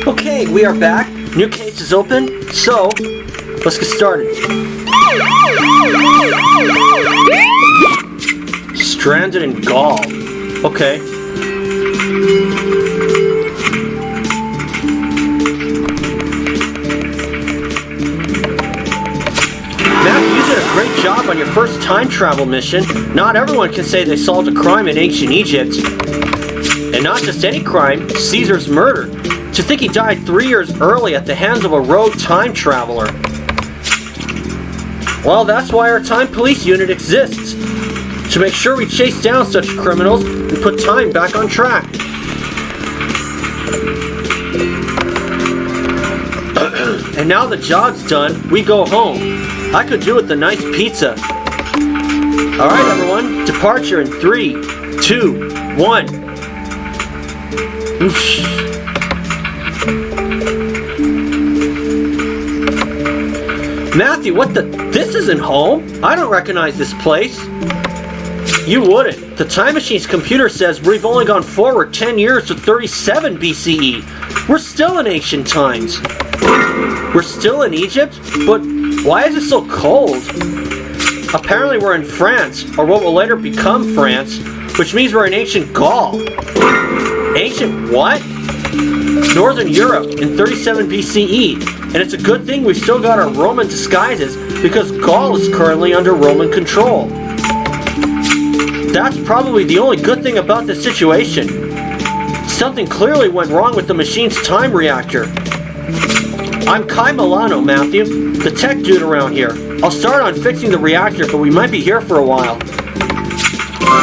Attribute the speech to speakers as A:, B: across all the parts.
A: Okay, we are back. New case is open, so let's get started. Stranded in Gaul. Okay. Matthew, you did a great job on your first time travel mission. Not everyone can say they solved a crime in ancient Egypt. And not just any crime, Caesar's murder. To think he died 3 years early at the hands of a rogue time traveler. Well, that's why our time police unit exists. To make sure we chase down such criminals and put time back on track. And now the job's done, we go home. I could do with a nice pizza. Alright everyone, departure in 3, 2, 1. Oof. Matthew, what the? This isn't home. I don't recognize this place. You wouldn't. The time machine's computer says we've only gone forward 10 years to 37 BCE. We're still in ancient times. We're still in Egypt? But why is it so cold? Apparently we're in France, or what will later become France, which means we're in ancient Gaul. Ancient what? Northern Europe in 37 BCE. And it's a good thing we've still got our Roman disguises because Gaul is currently under Roman control. That's probably the only good thing about this situation. Something clearly went wrong with the machine's time reactor. I'm Kai Milano, Matthew, the tech dude around here. I'll start on fixing the reactor, but we might be here for a while.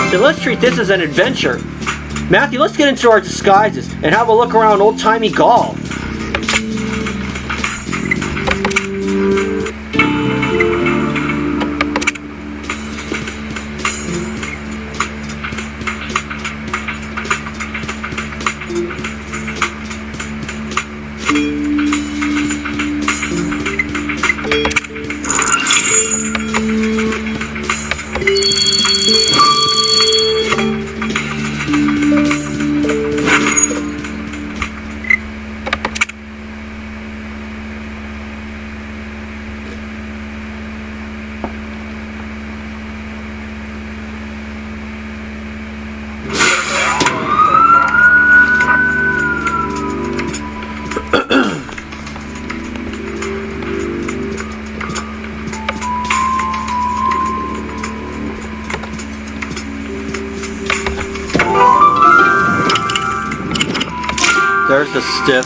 A: Then let's treat this as an adventure. Matthew, let's get into our disguises and have a look around old-timey Gaul. There's the stiff.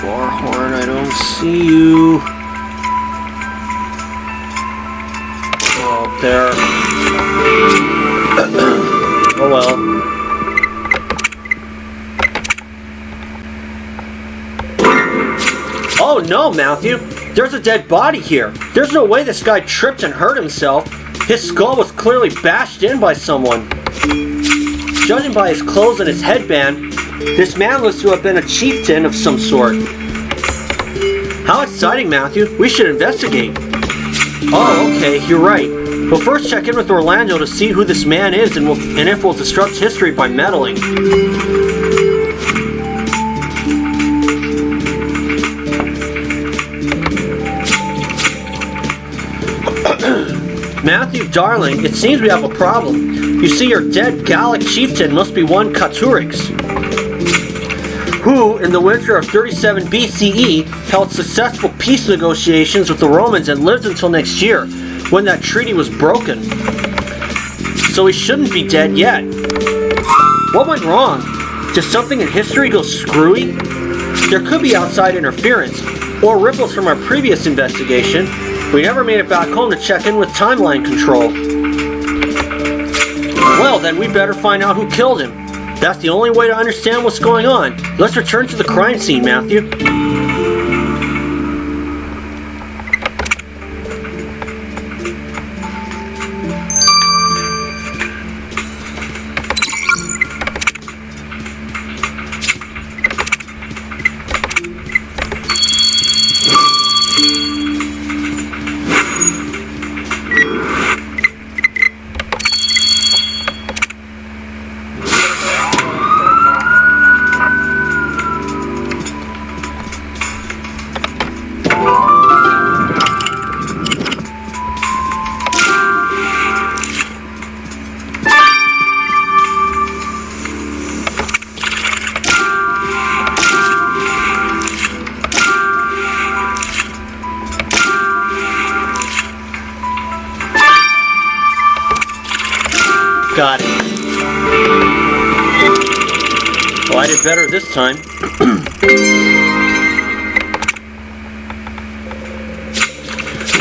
A: Warhorn, I don't see you. Oh, up there. Oh well. Oh no, Matthew! There's a dead body here! There's no way this guy tripped and hurt himself! His skull was clearly bashed in by someone. Judging by his clothes and his headband, this man looks to have been a chieftain of some sort. How exciting, Matthew! We should investigate! Oh, okay, you're right. We'll first check in with Orlando to see who this man is and if we'll disrupt history by meddling. Matthew, darling, it seems we have a problem. You see, your dead Gallic chieftain must be one Caturix, who, in the winter of 37 BCE, held successful peace negotiations with the Romans and lived until next year, when that treaty was broken. So he shouldn't be dead yet. What went wrong? Did something in history go screwy? There could be outside interference, or ripples from our previous investigation. We never made it back home to check in with timeline control. Well, then we better find out who killed him. That's the only way to understand what's going on. Let's return to the crime scene, Matthew. I did better this time.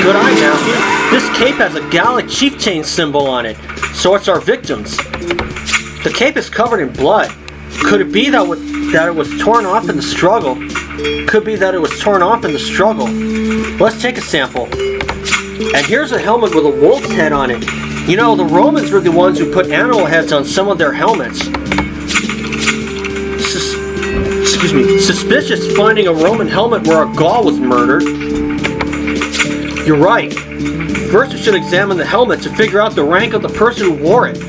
A: Good eye, Matthew. This cape has a Gallic chieftain symbol on it, so it's our victims. The cape is covered in blood. Could it be that it was torn off in the struggle? Could be that it was torn off in the struggle. Let's take a sample. And here's a helmet with a wolf's head on it. You know, the Romans were the ones who put animal heads on some of their helmets. Suspicious finding a Roman helmet where a Gaul was murdered. You're right. First we should examine the helmet to figure out the rank of the person who wore it.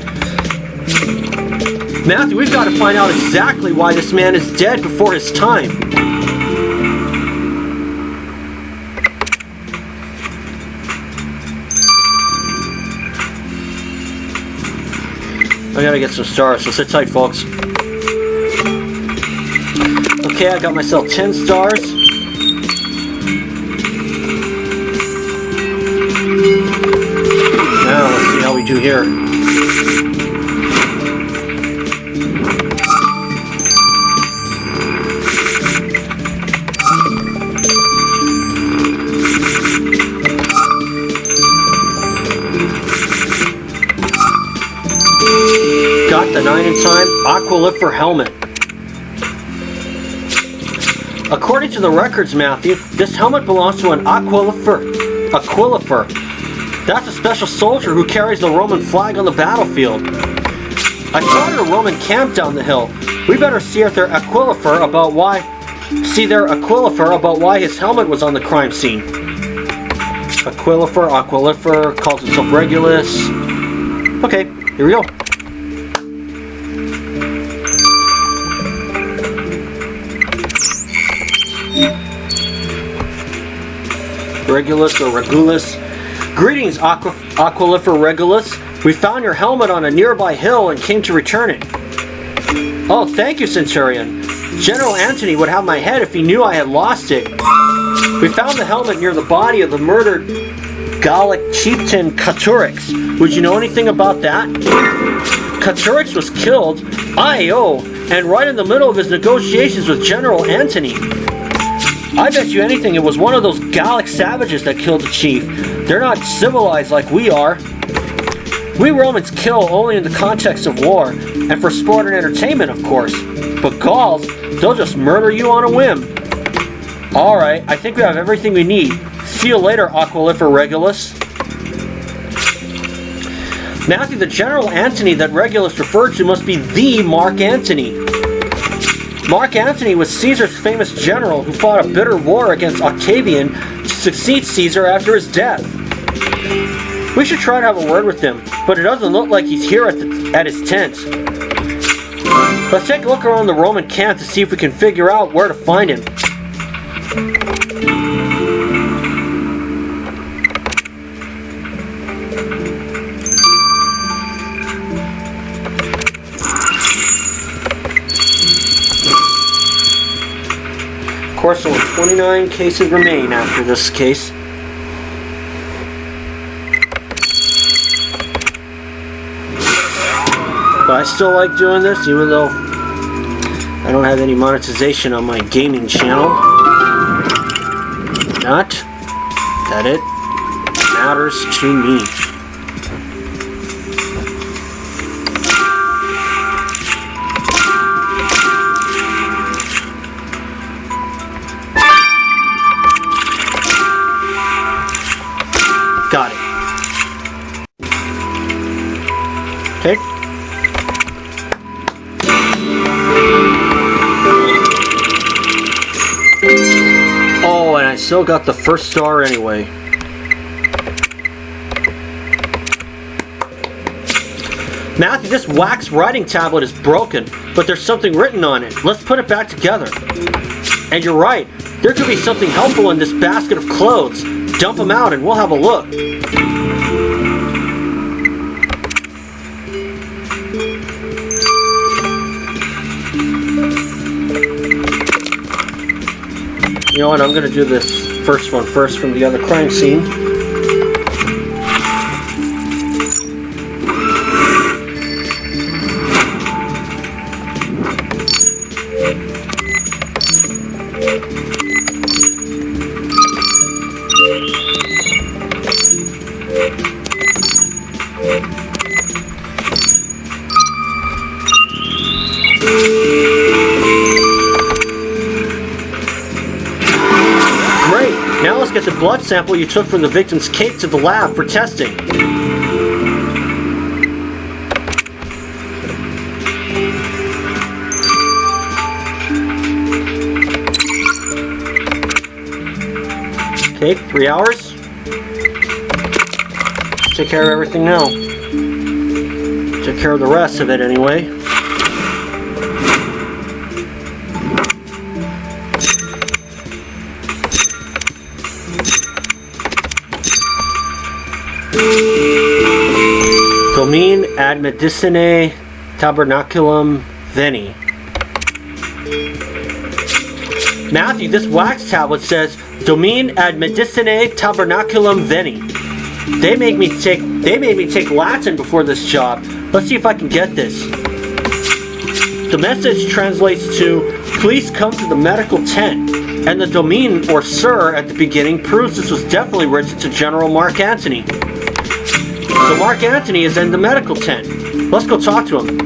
A: Matthew, we've got to find out exactly why this man is dead before his time. I gotta get some stars, so sit tight, folks. Okay, I got myself 10 stars. Now, let's see how we do here. Got the 9 in time, Aqualifer helmet. According to the records, Matthew, this helmet belongs to an Aqualifer. That's a special soldier who carries the Roman flag on the battlefield. I spotted a Roman camp down the hill. We better see their Aqualifer about why his helmet was on the crime scene. Aqualifer, calls himself Regulus. Okay, here we go. Regulus or Regulus. Greetings, Aqualifer Regulus. We found your helmet on a nearby hill and came to return it. Oh, thank you, Centurion. General Antony would have my head if he knew I had lost it. We found the helmet near the body of the murdered Gallic chieftain Caturix. Would you know anything about that? Caturix was killed, and right in the middle of his negotiations with General Antony. I bet you anything it was one of those Gallic savages that killed the chief. They're not civilized like we are. We Romans kill only in the context of war, and for sport and entertainment, of course. But Gauls, they'll just murder you on a whim. Alright, I think we have everything we need. See you later, Aqualifer Regulus. Matthew, the General Antony that Regulus referred to must be the Mark Antony. Mark Antony was Caesar's famous general who fought a bitter war against Octavian to succeed Caesar after his death. We should try to have a word with him, but it doesn't look like he's here at his tent. Let's take a look around the Roman camp to see if we can figure out where to find him. Of course, only 29 cases remain after this case. But I still like doing this, even though I don't have any monetization on my gaming channel. Not that it matters to me. Got it. Okay. Oh, and I still got the first star anyway. Matthew, this wax writing tablet is broken, but there's something written on it. Let's put it back together. And you're right. There could be something helpful in this basket of clothes. Dump them out and we'll have a look. You know what, I'm going to do this first one first from the other crime scene. Great! Now let's get the blood sample you took from the victim's cake to the lab for testing. Okay, 3 hours. Take care of everything now. Take care of the rest of it anyway. Domine ad medicinae tabernaculum veni. Matthew, this wax tablet says Domine ad medicinae tabernaculum veni. They made me take Latin before this job. Let's see if I can get this. The message translates to, please come to the medical tent. And the Domine, or Sir, at the beginning proves this was definitely written to General Mark Antony. So Mark Antony is in the medical tent. Let's go talk to him.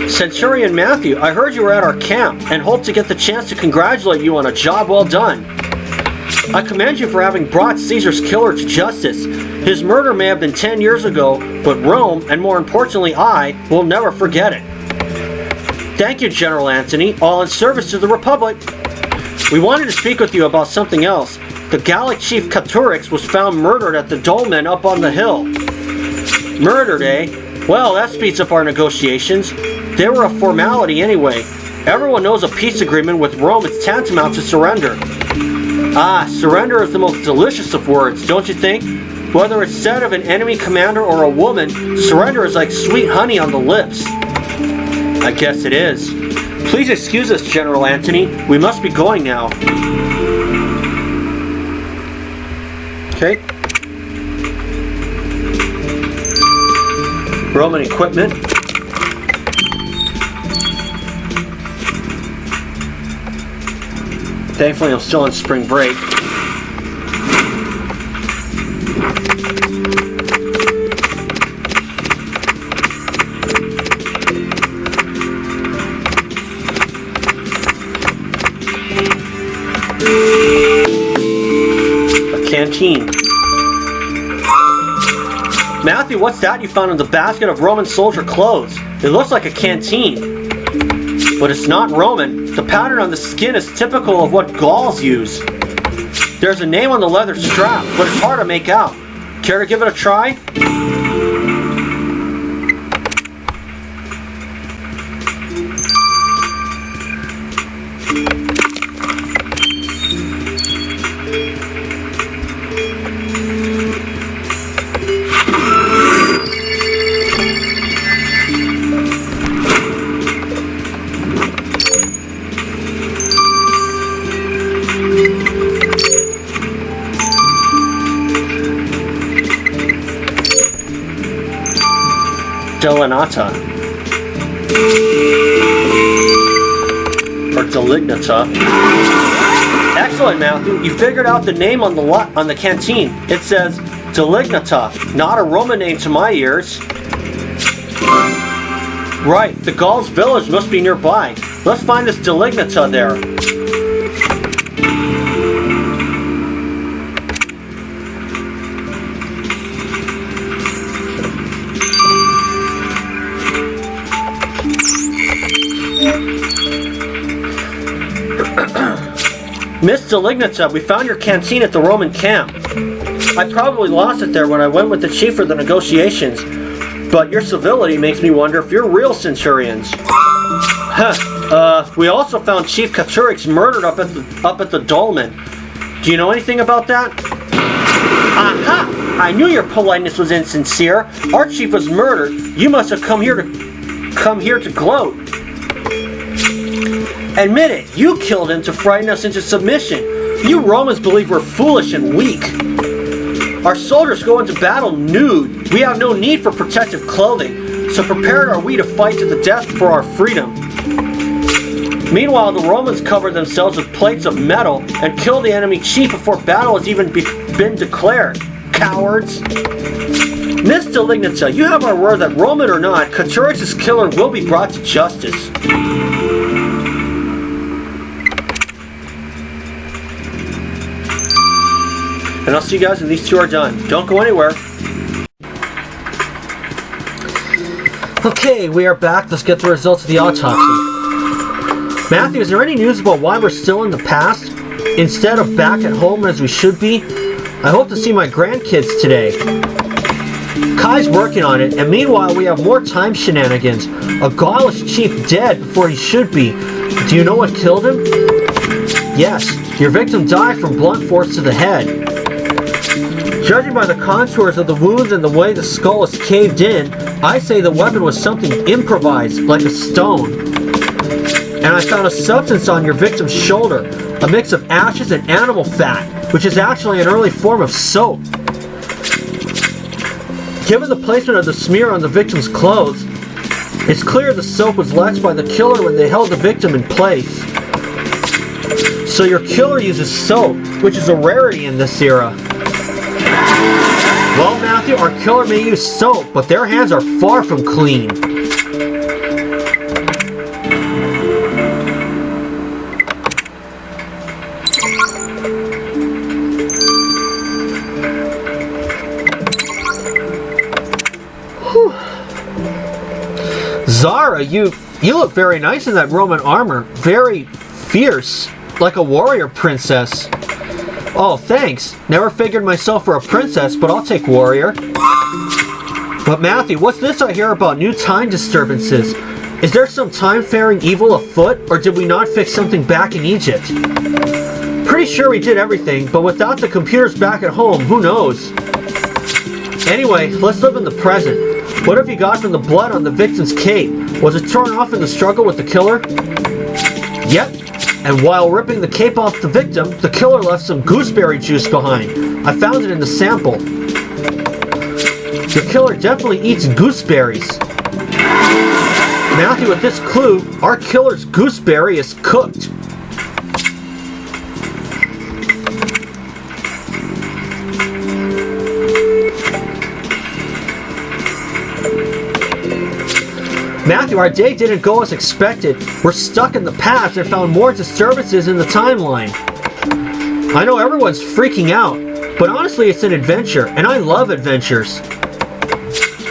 A: Centurion Matthew, I heard you were at our camp and hope to get the chance to congratulate you on a job well done. I commend you for having brought Caesar's killer to justice. His murder may have been 10 years ago, but Rome, and more importantly I, will never forget it. Thank you, General Antony, all in service to the Republic. We wanted to speak with you about something else. The Gallic chief Caturix was found murdered at the dolmen up on the hill. Murdered, eh? Well, that speeds up our negotiations. They were a formality anyway. Everyone knows a peace agreement with Rome is tantamount to surrender. Ah, surrender is the most delicious of words, don't you think? Whether it's said of an enemy commander or a woman, surrender is like sweet honey on the lips. I guess it is. Please excuse us, General Antony. We must be going now. Okay. Roman equipment. Thankfully, I'm still on spring break. A canteen. Matthew, what's that you found in the basket of Roman soldier clothes? It looks like a canteen. But it's not Roman. The pattern on the skin is typical of what Gauls use. There's a name on the leather strap, but it's hard to make out. Care to give it a try? Delinata. Or Delignata. Excellent, Matthew. You figured out the name on the canteen. It says Delignata, not a Roman name to my ears. Right, the Gauls' village must be nearby. Let's find this Delignata there. Miss Delignata, we found your canteen at the Roman camp. I probably lost it there when I went with the chief for the negotiations, but your civility makes me wonder if you're real centurions. Huh. We also found Chief Caturix murdered up at the dolmen. Do you know anything about that? Aha! I knew your politeness was insincere. Our chief was murdered. You must have come here to gloat. Admit it, you killed him to frighten us into submission. You Romans believe we're foolish and weak. Our soldiers go into battle nude. We have no need for protective clothing, so prepared are we to fight to the death for our freedom. Meanwhile, the Romans cover themselves with plates of metal and kill the enemy chief before battle has even been declared. Cowards! Miss Delignata, you have our word that Roman or not, Caturex' killer will be brought to justice. And I'll see you guys when these two are done. Don't go anywhere. Okay, we are back. Let's get the results of the autopsy. Matthew, is there any news about why we're still in the past, instead of back at home as we should be? I hope to see my grandkids today. Kai's working on it, and meanwhile we have more time shenanigans. A Gaulish chief dead before he should be. Do you know what killed him? Yes, your victim died from blunt force to the head. Judging by the contours of the wounds and the way the skull is caved in, I say the weapon was something improvised, like a stone. And I found a substance on your victim's shoulder, a mix of ashes and animal fat, which is actually an early form of soap. Given the placement of the smear on the victim's clothes, it's clear the soap was left by the killer when they held the victim in place. So your killer uses soap, which is a rarity in this era. Well, Matthew, our killer may use soap, but their hands are far from clean. Zara, you look very nice in that Roman armor. Very fierce, like a warrior princess. Oh, thanks. Never figured myself for a princess, but I'll take warrior. But Matthew, what's this I hear about new time disturbances? Is there some time-faring evil afoot, or did we not fix something back in Egypt? Pretty sure we did everything, but without the computers back at home, who knows? Anyway, let's live in the present. What have you got from the blood on the victim's cape? Was it torn off in the struggle with the killer? Yep. And while ripping the cape off the victim, the killer left some gooseberry juice behind. I found it in the sample. Your killer definitely eats gooseberries. Matthew, with this clue, our killer's gooseberry is cooked. Matthew, our day didn't go as expected. We're stuck in the past and found more disturbances in the timeline. I know everyone's freaking out, but honestly it's an adventure, and I love adventures.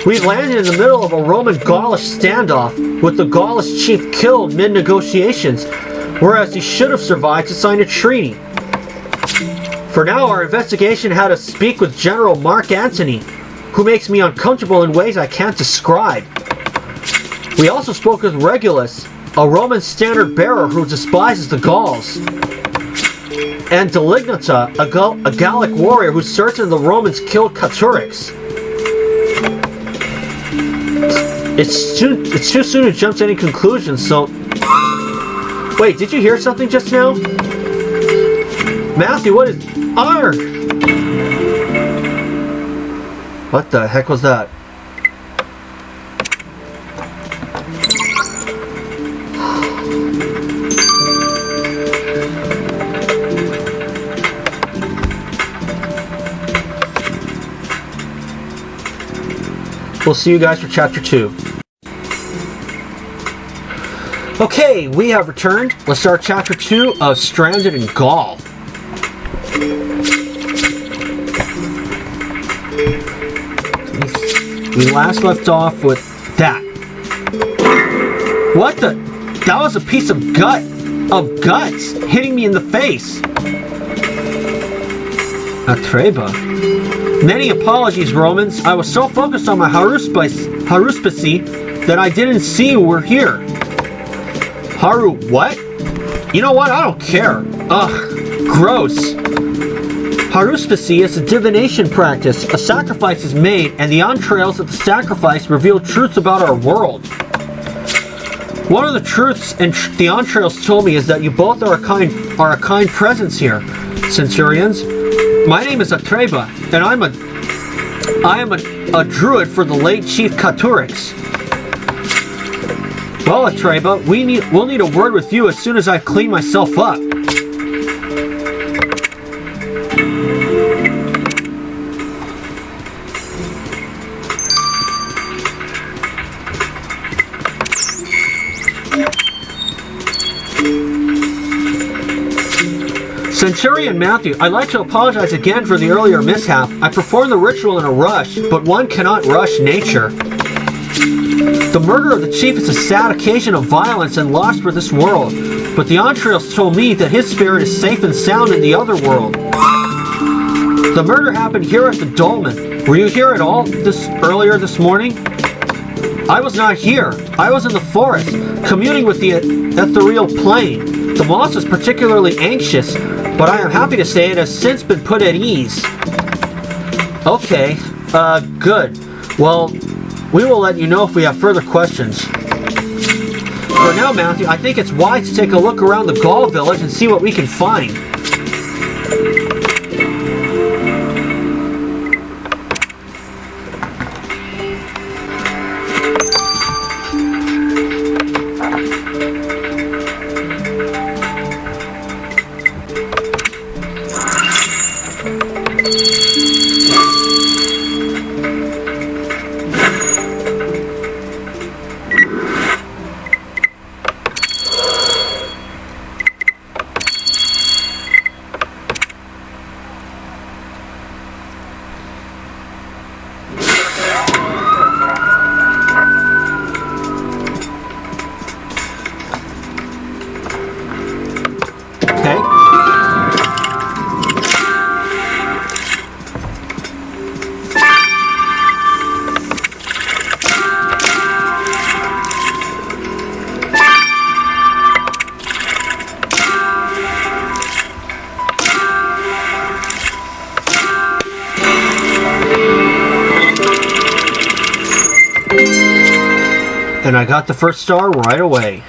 A: We landed in the middle of a Roman-Gaulish standoff, with the Gaulish chief killed mid-negotiations, whereas he should have survived to sign a treaty. For now, our investigation had us speak with General Mark Antony, who makes me uncomfortable in ways I can't describe. We also spoke with Regulus, a Roman standard bearer who despises the Gauls, and Delignata, a Gallic warrior who's certain the Romans killed Caturex. It's too soon to jump to any conclusions, so... Wait, did you hear something just now? Matthew, what is... Arg! What the heck was that? We'll see you guys for Chapter 2. Okay, we have returned. Let's start Chapter 2 of Stranded in Gaul. We last left off with that. What the? That was a piece of guts hitting me in the face. Atreba. Many apologies, Romans. I was so focused on my haruspicy that I didn't see you were here. Haru what? You know what? I don't care. Ugh. Gross. Haruspicy is a divination practice. A sacrifice is made, and the entrails of the sacrifice reveal truths about our world. One of the truths and the entrails told me is that you both are a kind presence here, Centurions. My name is Atreba, and I am a druid for the late Chief Katurix. Well, Atreba, we'll need a word with you as soon as I clean myself up. Centurion Matthew, I'd like to apologize again for the earlier mishap. I performed the ritual in a rush, but one cannot rush nature. The murder of the chief is a sad occasion of violence and loss for this world, but the entrails told me that his spirit is safe and sound in the other world. The murder happened here at the Dolmen. Were you here at all earlier this morning? I was not here. I was in the forest, communing with the ethereal plane. The moss was particularly anxious, but I am happy to say it has since been put at ease. Okay, good. Well, we will let you know if we have further questions. For now, Matthew, I think it's wise to take a look around the Gaul village and see what we can find. And I got the first star right away.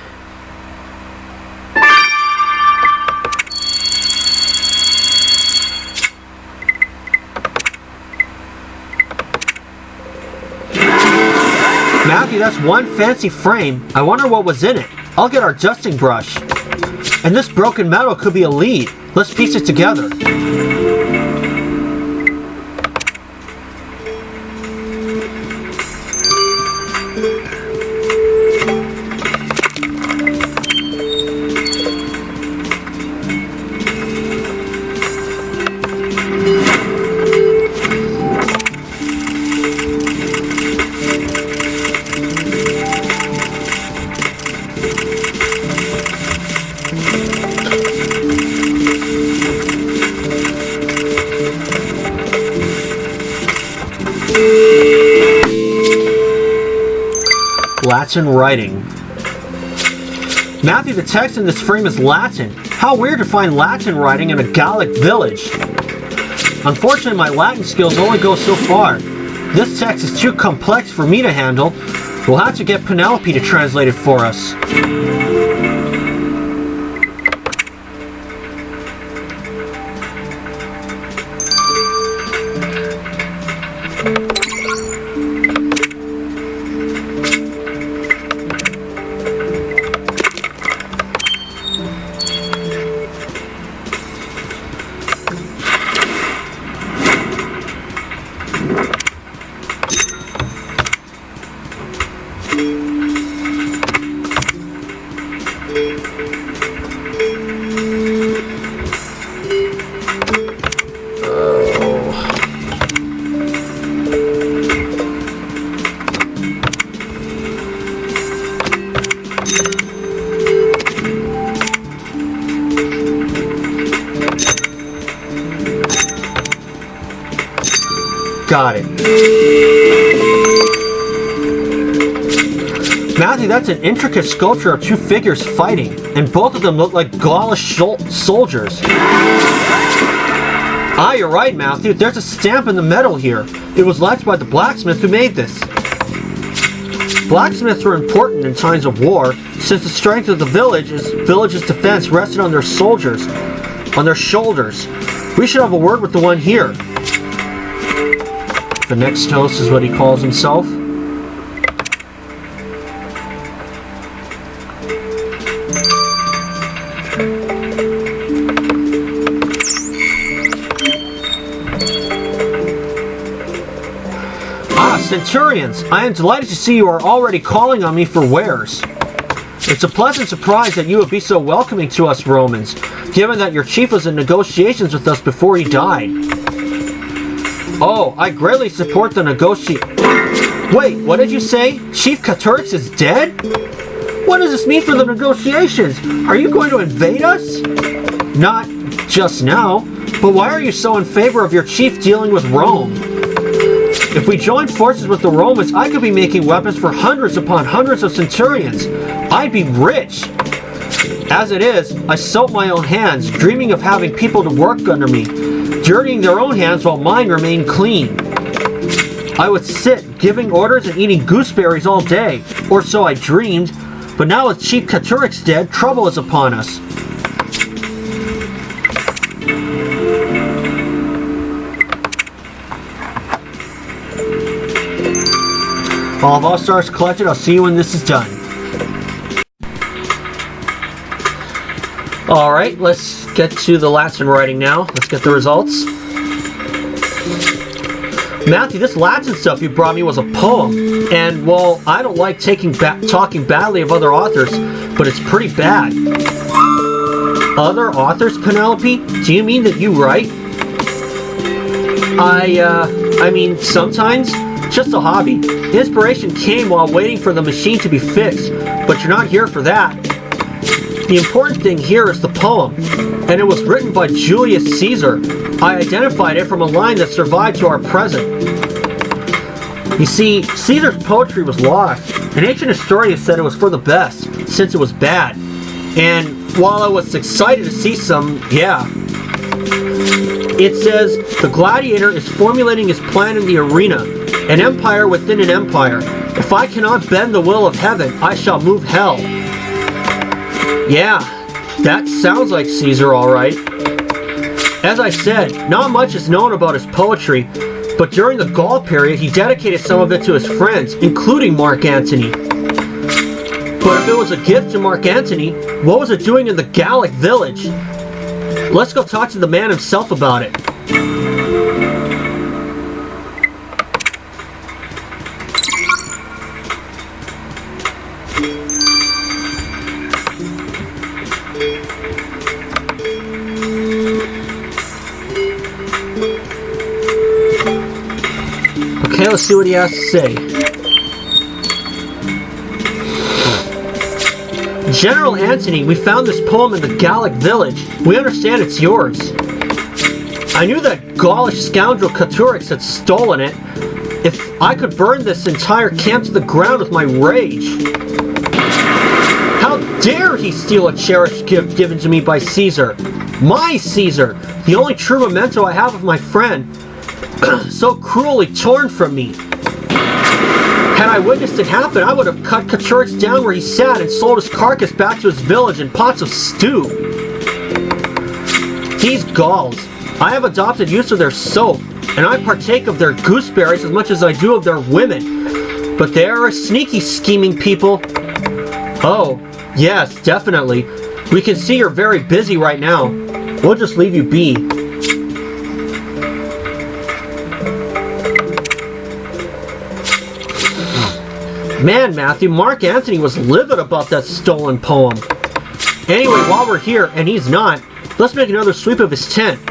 A: Matthew, that's one fancy frame. I wonder what was in it. I'll get our dusting brush. And this broken metal could be a lead. Let's piece it together. Latin writing. Matthew, the text in this frame is Latin. How weird to find Latin writing in a Gallic village. Unfortunately, my Latin skills only go so far. This text is too complex for me to handle. We'll have to get Penelope to translate it for us. Got it. Matthew, that's an intricate sculpture of two figures fighting, and both of them look like Gaulish soldiers. Ah, you're right, Matthew. There's a stamp in the metal here. It was left by the blacksmith who made this. Blacksmiths were important in times of war, since the strength of the village's defense rested on their soldiers, on their shoulders. We should have a word with the one here. The next host is what he calls himself. Centurions, I am delighted to see you are already calling on me for wares. It's a pleasant surprise that you would be so welcoming to us Romans, given that your chief was in negotiations with us before he died. Oh, I greatly support the Wait, what did you say? Chief Caturix is dead? What does this mean for the negotiations? Are you going to invade us? Not just now, but why are you so in favor of your chief dealing with Rome? If we joined forces with the Romans, I could be making weapons for hundreds upon hundreds of centurions. I'd be rich. As it is, I soap my own hands, dreaming of having people to work under me, dirtying their own hands while mine remain clean. I would sit, giving orders and eating gooseberries all day, or so I dreamed, but now with Chief Caturix dead, trouble is upon us. All of All-Stars collected. I'll see you when this is done. Alright, let's get to the Latin writing now. Let's get the results. Matthew, this Latin stuff you brought me was a poem. And, well, I don't like talking badly of other authors, but it's pretty bad. Other authors, Penelope? Do you mean that you write? I mean, sometimes. Just a hobby. Inspiration came while waiting for the machine to be fixed, but you're not here for that. The important thing here is the poem, and it was written by Julius Caesar. I identified it from a line that survived to our present. You see, Caesar's poetry was lost. An ancient historian said it was for the best, since it was bad. And while I was excited to see some, yeah. It says, the gladiator is formulating his plan in the arena. An empire within an empire. If I cannot bend the will of heaven, I shall move hell. Yeah, that sounds like Caesar, all right. As I said, not much is known about his poetry, but during the Gaul period, he dedicated some of it to his friends, including Mark Antony. But if it was a gift to Mark Antony, what was it doing in the Gallic village? Let's go talk to the man himself about it. Okay, let's see what he has to say. General Antony, we found this poem in the Gallic village. We understand it's yours. I knew that Gaulish scoundrel Caturix had stolen it. If I could burn this entire camp to the ground with my rage. How dare he steal a cherished gift given to me by Caesar? My Caesar, the only true memento I have of my friend, so cruelly torn from me. Had I witnessed it happen, I would have cut Caturix down where he sat and sold his carcass back to his village in pots of stew. These Gauls, I have adopted use of their soap, and I partake of their gooseberries as much as I do of their women. But they are a sneaky, scheming people. Oh, yes, definitely. We can see you're very busy right now. We'll just leave you be. Man, Matthew, Mark Antony was livid about that stolen poem. Anyway, while we're here, and he's not, let's make another sweep of his tent.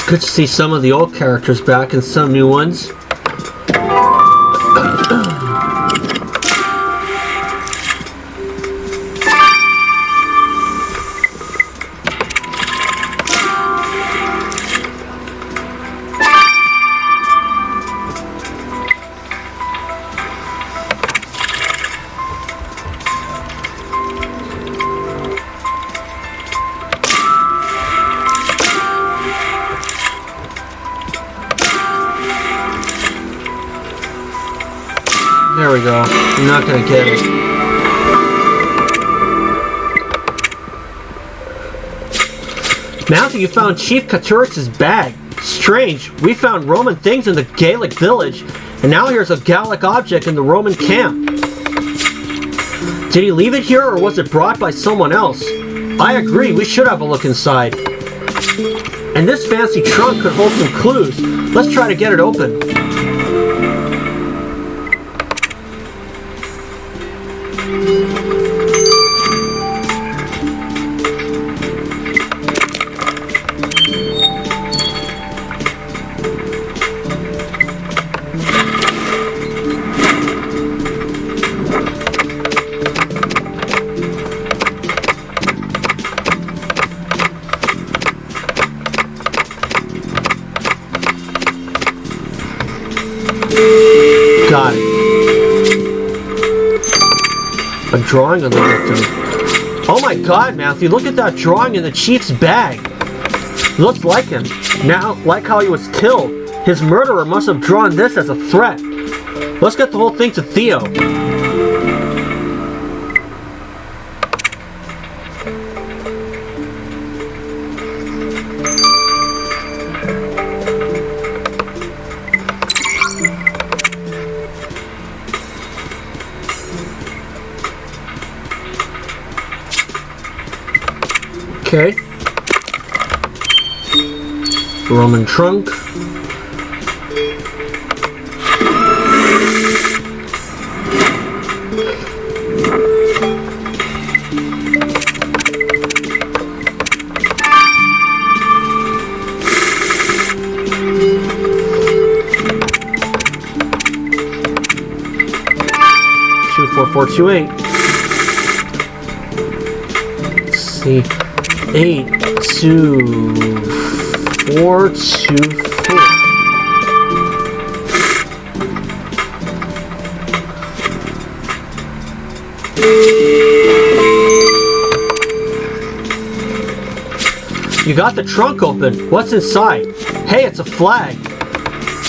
A: Good to see some of the old characters back and some new ones. There we go. I'm not gonna get it. Matthew, you found Chief Katurix's bag. Strange. We found Roman things in the Gaelic village, and now here's a Gallic object in the Roman camp. Did he leave it here, or was it brought by someone else? I agree, we should have a look inside. And this fancy trunk could hold some clues. Let's try to get it open. Got it. A drawing of the victim. Oh my god, Matthew, look at that drawing in the chief's bag. Looks like him. Now, like how he was killed. His murderer must have drawn this as a threat. Let's get the whole thing to Theo. Okay. Roman trunk. Two, 4, 4, 2, 8. Let's see. 8, 2, 4, 2, 4. You got the trunk open. What's inside? Hey, it's a flag.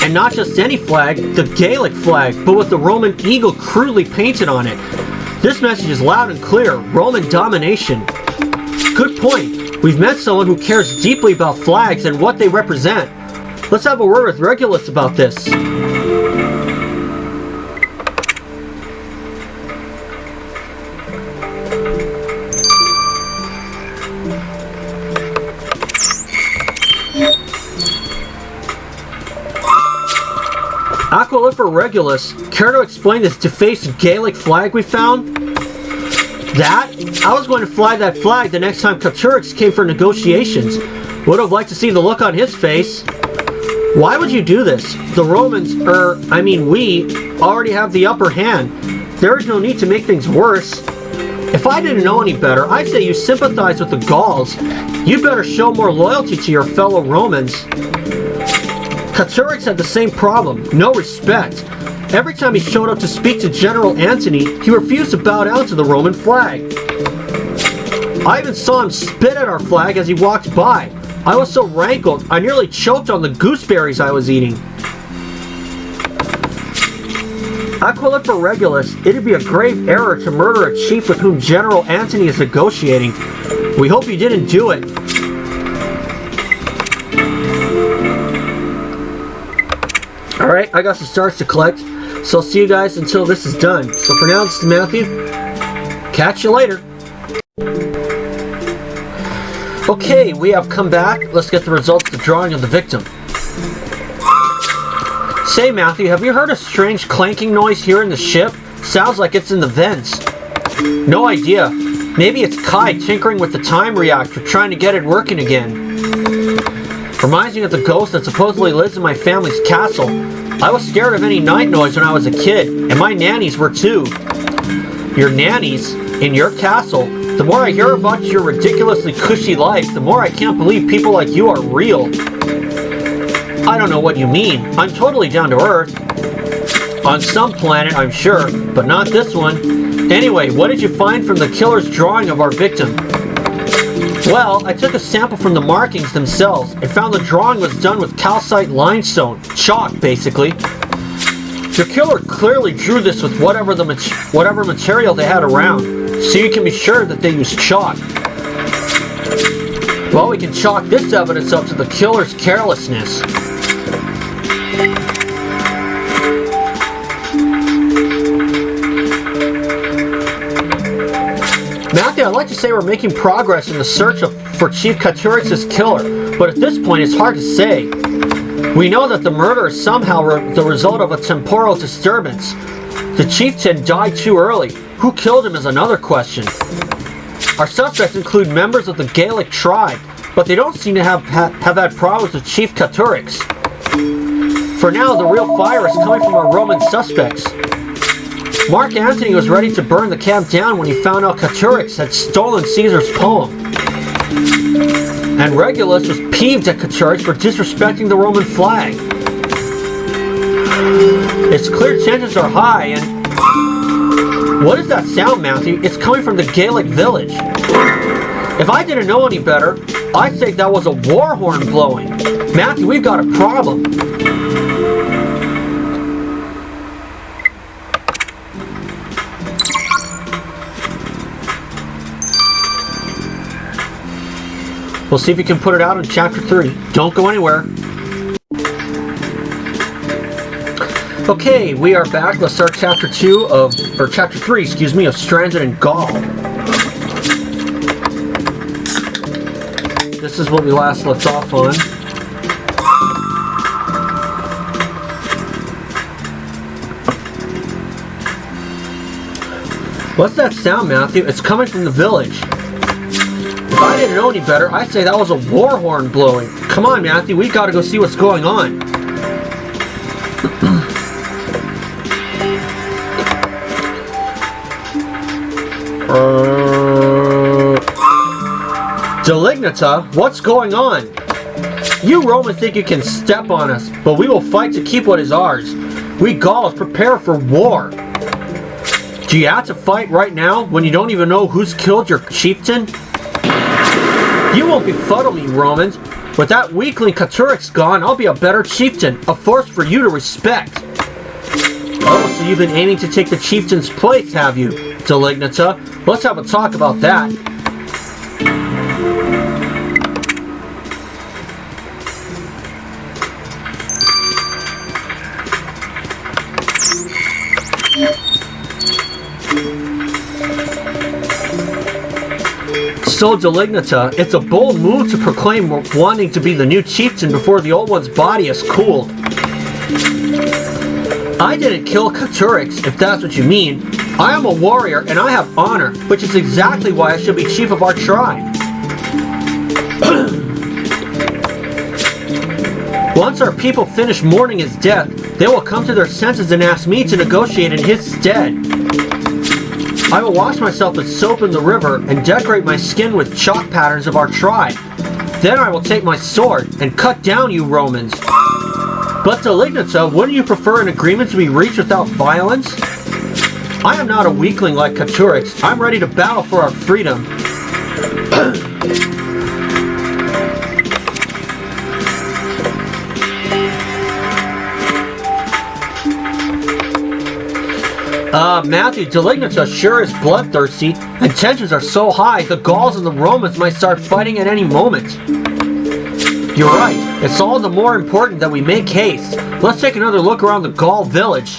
A: And not just any flag, the Gaelic flag, but with the Roman eagle crudely painted on it. This message is loud and clear. Roman domination. Good point. We've met someone who cares deeply about flags and what they represent. Let's have a word with Regulus about this. Aquilifer Regulus, care to explain this defaced Gaelic flag we found? That? I was going to fly that flag the next time Katurix came for negotiations. Would have liked to see the look on his face. Why would you do this? The Romans, we, already have the upper hand. There is no need to make things worse. If I didn't know any better, I'd say you sympathize with the Gauls. You better show more loyalty to your fellow Romans. Katurix had the same problem, no respect. Every time he showed up to speak to General Antony, he refused to bow down to the Roman flag. I even saw him spit at our flag as he walked by. I was so rankled, I nearly choked on the gooseberries I was eating. Aquilifer Regulus, it'd be a grave error to murder a chief with whom General Antony is negotiating. We hope you didn't do it. Alright, I got some stars to collect, so I'll see you guys until this is done. So for now, this is Matthew. Catch you later. Okay, we have come back. Let's get the results of the drawing of the victim. Say, Matthew, have you heard a strange clanking noise here in the ship? Sounds like it's in the vents. No idea. Maybe it's Kai tinkering with the time reactor, trying to get it working again. Reminds me of the ghost that supposedly lives in my family's castle. I was scared of any night noise when I was a kid, and my nannies were too. Your nannies? In your castle? The more I hear about your ridiculously cushy life, the more I can't believe people like you are real. I don't know what you mean. I'm totally down to earth. On some planet, I'm sure, but not this one. Anyway, what did you find from the killer's drawing of our victim? Well, I took a sample from the markings themselves and found the drawing was done with calcite limestone, chalk basically. Your killer clearly drew this with whatever material they had around, so you can be sure that they used chalk. Well, we can chalk this evidence up to the killer's carelessness. Matthew, I'd like to say we're making progress in the search for Chief Katurix's killer, but at this point it's hard to say. We know that the murder is somehow the result of a temporal disturbance. The chieftain died too early. Who killed him is another question. Our suspects include members of the Gaelic tribe, but they don't seem to have had problems with Chief Katurix. For now, the real fire is coming from our Roman suspects. Mark Antony was ready to burn the camp down when he found out Katurix had stolen Caesar's poem. And Regulus was peeved at Katurix for disrespecting the Roman flag. Its clear chances are high, and... What is that sound, Matthew? It's coming from the Gaelic village. If I didn't know any better, I'd say that was a war horn blowing. Matthew, we've got a problem. We'll see if we can put it out in Chapter 3. Don't go anywhere. Okay, we are back. Let's start Chapter 3, of Stranded in Gaul. This is what we last left off on. What's that sound, Matthew? It's coming from the village. If I didn't know any better, I'd say that was a war horn blowing. Come on, Matthew, we gotta go see what's going on. Delignata, what's going on? You Romans think you can step on us, but we will fight to keep what is ours. We Gauls prepare for war. Do you have to fight right now when you don't even know who's killed your chieftain? You won't befuddle me, Romans. With that weakling Katurix gone, I'll be a better chieftain, a force for you to respect. Oh, so you've been aiming to take the chieftain's place, have you, Delignata? Let's have a talk about that. So, Delignata, it's a bold move to proclaim wanting to be the new chieftain before the old one's body has cooled. I didn't kill Katurix, if that's what you mean. I am a warrior and I have honor, which is exactly why I should be chief of our tribe. Once our people finish mourning his death, they will come to their senses and ask me to negotiate in his stead. I will wash myself with soap in the river and decorate my skin with chalk patterns of our tribe. Then I will take my sword and cut down you Romans. But Delignata, wouldn't you prefer an agreement to be reached without violence? I am not a weakling like Katurix. I'm ready to battle for our freedom. Matthew, Delignata sure is bloodthirsty, and tensions are so high, the Gauls and the Romans might start fighting at any moment. You're right, it's all the more important that we make haste. Let's take another look around the Gaul village.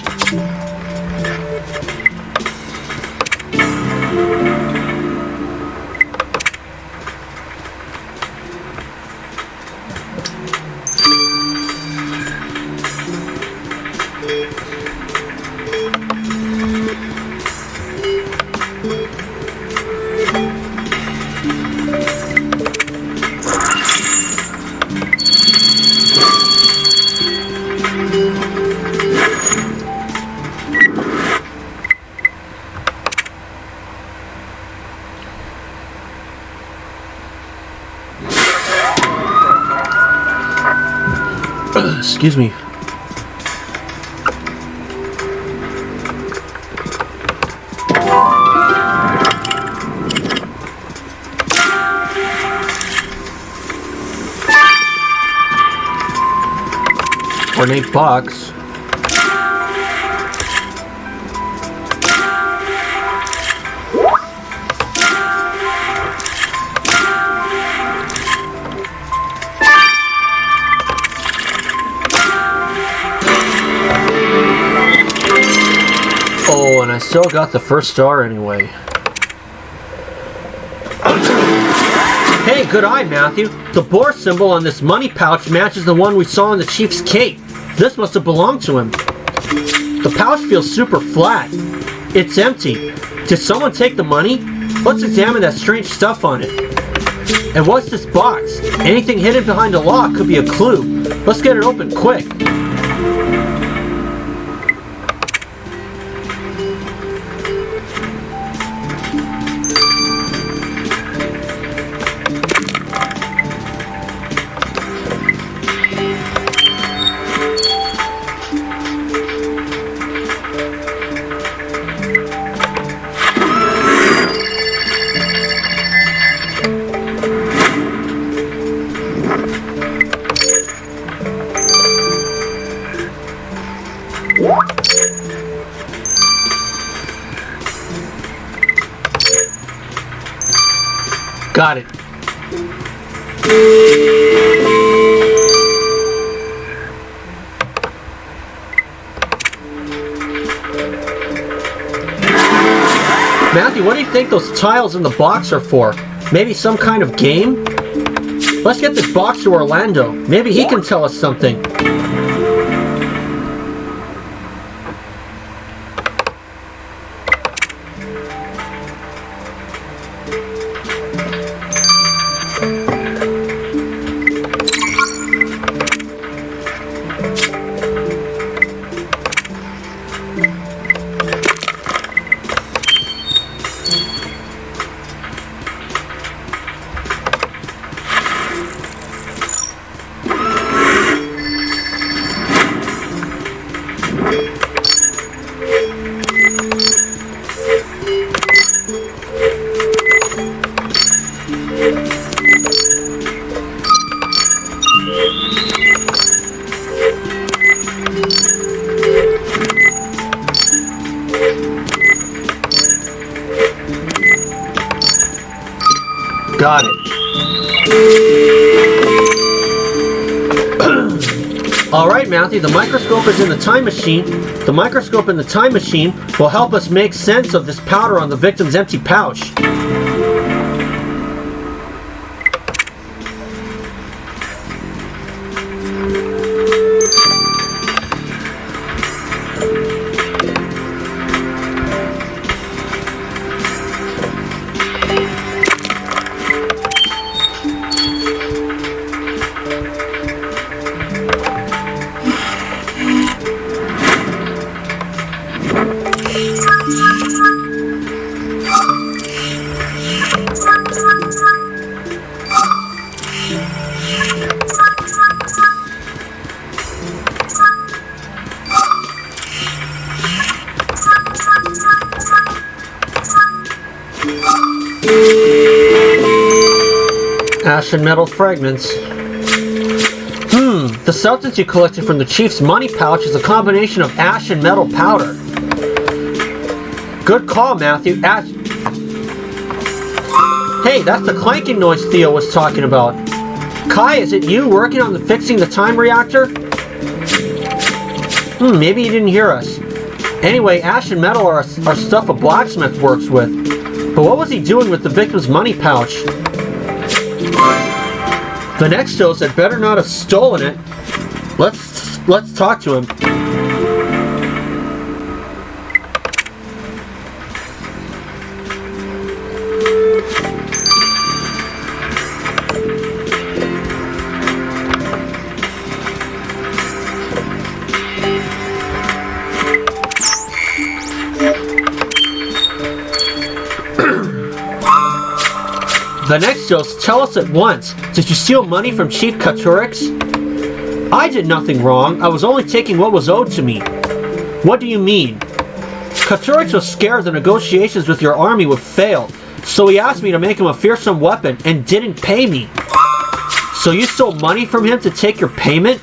A: Excuse me. Ornate box. Oh, and I still got the first star anyway. Hey, good eye, Matthew. The boar symbol on this money pouch matches the one we saw in the chief's cape. This must have belonged to him. The pouch feels super flat. It's empty. Did someone take the money? Let's examine that strange stuff on it. And what's this box? Anything hidden behind a lock could be a clue. Let's get it open quick. Got it. Matthew, what do you think those tiles in the box are for? Maybe some kind of game? Let's get this box to Orlando. Maybe he can tell us something. Got it. Alright, Matthew, the microscope is in the time machine. The microscope in the time machine will help us make sense of this powder on the victim's empty pouch. Ash and metal fragments. The substance you collected from the chief's money pouch is a combination of ash and metal powder. Good call, Matthew. Ash. Hey, that's the clanking noise Theo was talking about. Kai, is it you working on fixing the time reactor? Maybe you didn't hear us. Anyway, ash and metal are stuff a blacksmith works with. But what was he doing with the victim's money pouch? The next show said better not have stolen it. Let's talk to him. The next dose, tell us at once. Did you steal money from Chief Katurix? I did nothing wrong. I was only taking what was owed to me. What do you mean? Katurix was scared the negotiations with your army would fail, so he asked me to make him a fearsome weapon and didn't pay me. So you stole money from him to take your payment?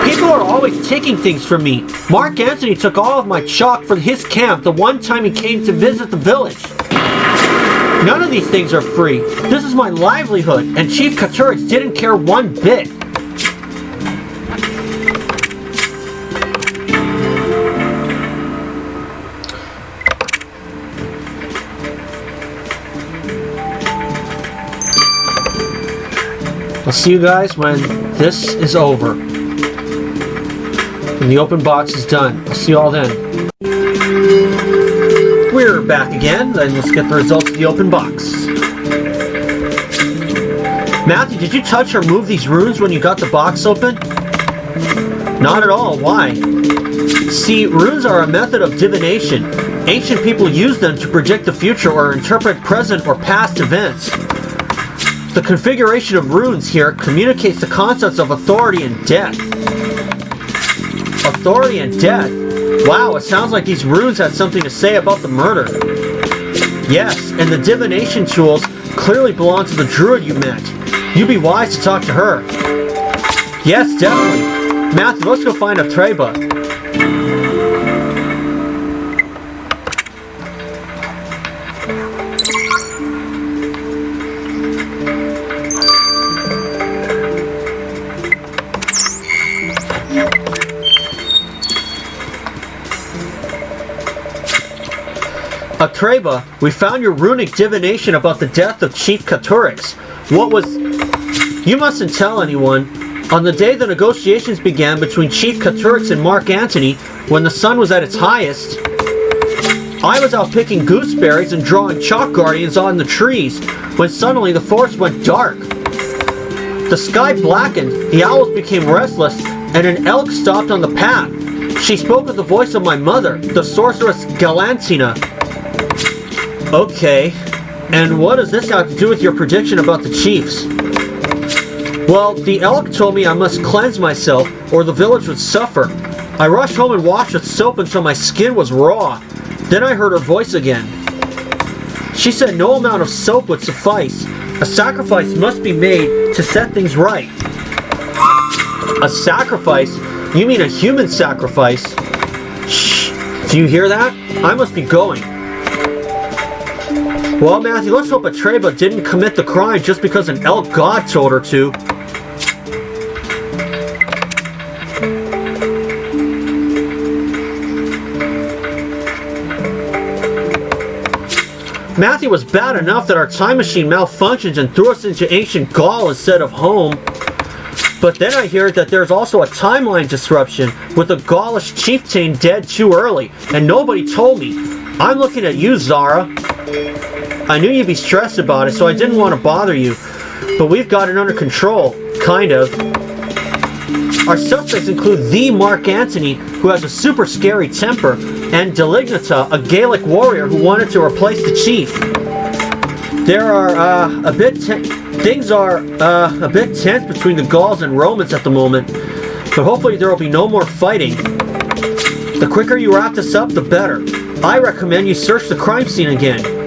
A: People are always taking things from me. Mark Antony took all of my chalk for his camp the one time he came to visit the village. None of these things are free. This is my livelihood, and Chief Katurix didn't care one bit. I'll see you guys when this is over. And the open box is done. I'll see you all then. We're back again, and let's get the results of the open box. Matthew, did you touch or move these runes when you got the box open? Not at all. Why? See, runes are a method of divination. Ancient people use them to predict the future or interpret present or past events. The configuration of runes here communicates the concepts of authority and death. Authority and death? Wow, it sounds like these runes had something to say about the murder. Yes, and the divination tools clearly belong to the druid you met. You'd be wise to talk to her. Yes, definitely. Matthew, let's go find Atreba. Atreba, we found your runic divination about the death of Chief Katurix. What was... You mustn't tell anyone. On the day the negotiations began between Chief Katurix and Mark Antony, when the sun was at its highest, I was out picking gooseberries and drawing chalk guardians on the trees, when suddenly the forest went dark. The sky blackened, the owls became restless, and an elk stopped on the path. She spoke with the voice of my mother, the sorceress Galantina. Okay, and what does this have to do with your prediction about the chiefs? Well, the elk told me I must cleanse myself, or the village would suffer. I rushed home and washed with soap until my skin was raw. Then I heard her voice again. She said no amount of soap would suffice. A sacrifice must be made to set things right. A sacrifice? You mean a human sacrifice? Shh, do you hear that? I must be going. Well, Matthew, let's hope Atreba didn't commit the crime just because an elk god told her to. Matthew, was bad enough that our time machine malfunctioned and threw us into ancient Gaul instead of home. But then I hear that there's also a timeline disruption with a Gaulish chieftain dead too early, and nobody told me. I'm looking at you, Zara. I knew you'd be stressed about it, so I didn't want to bother you. But we've got it under control, kind of. Our suspects include the Mark Antony, who has a super scary temper, and Delignata, a Gaelic warrior who wanted to replace the chief. There are things are a bit tense between the Gauls and Romans at the moment, but hopefully there will be no more fighting. The quicker you wrap this up, the better. I recommend you search the crime scene again.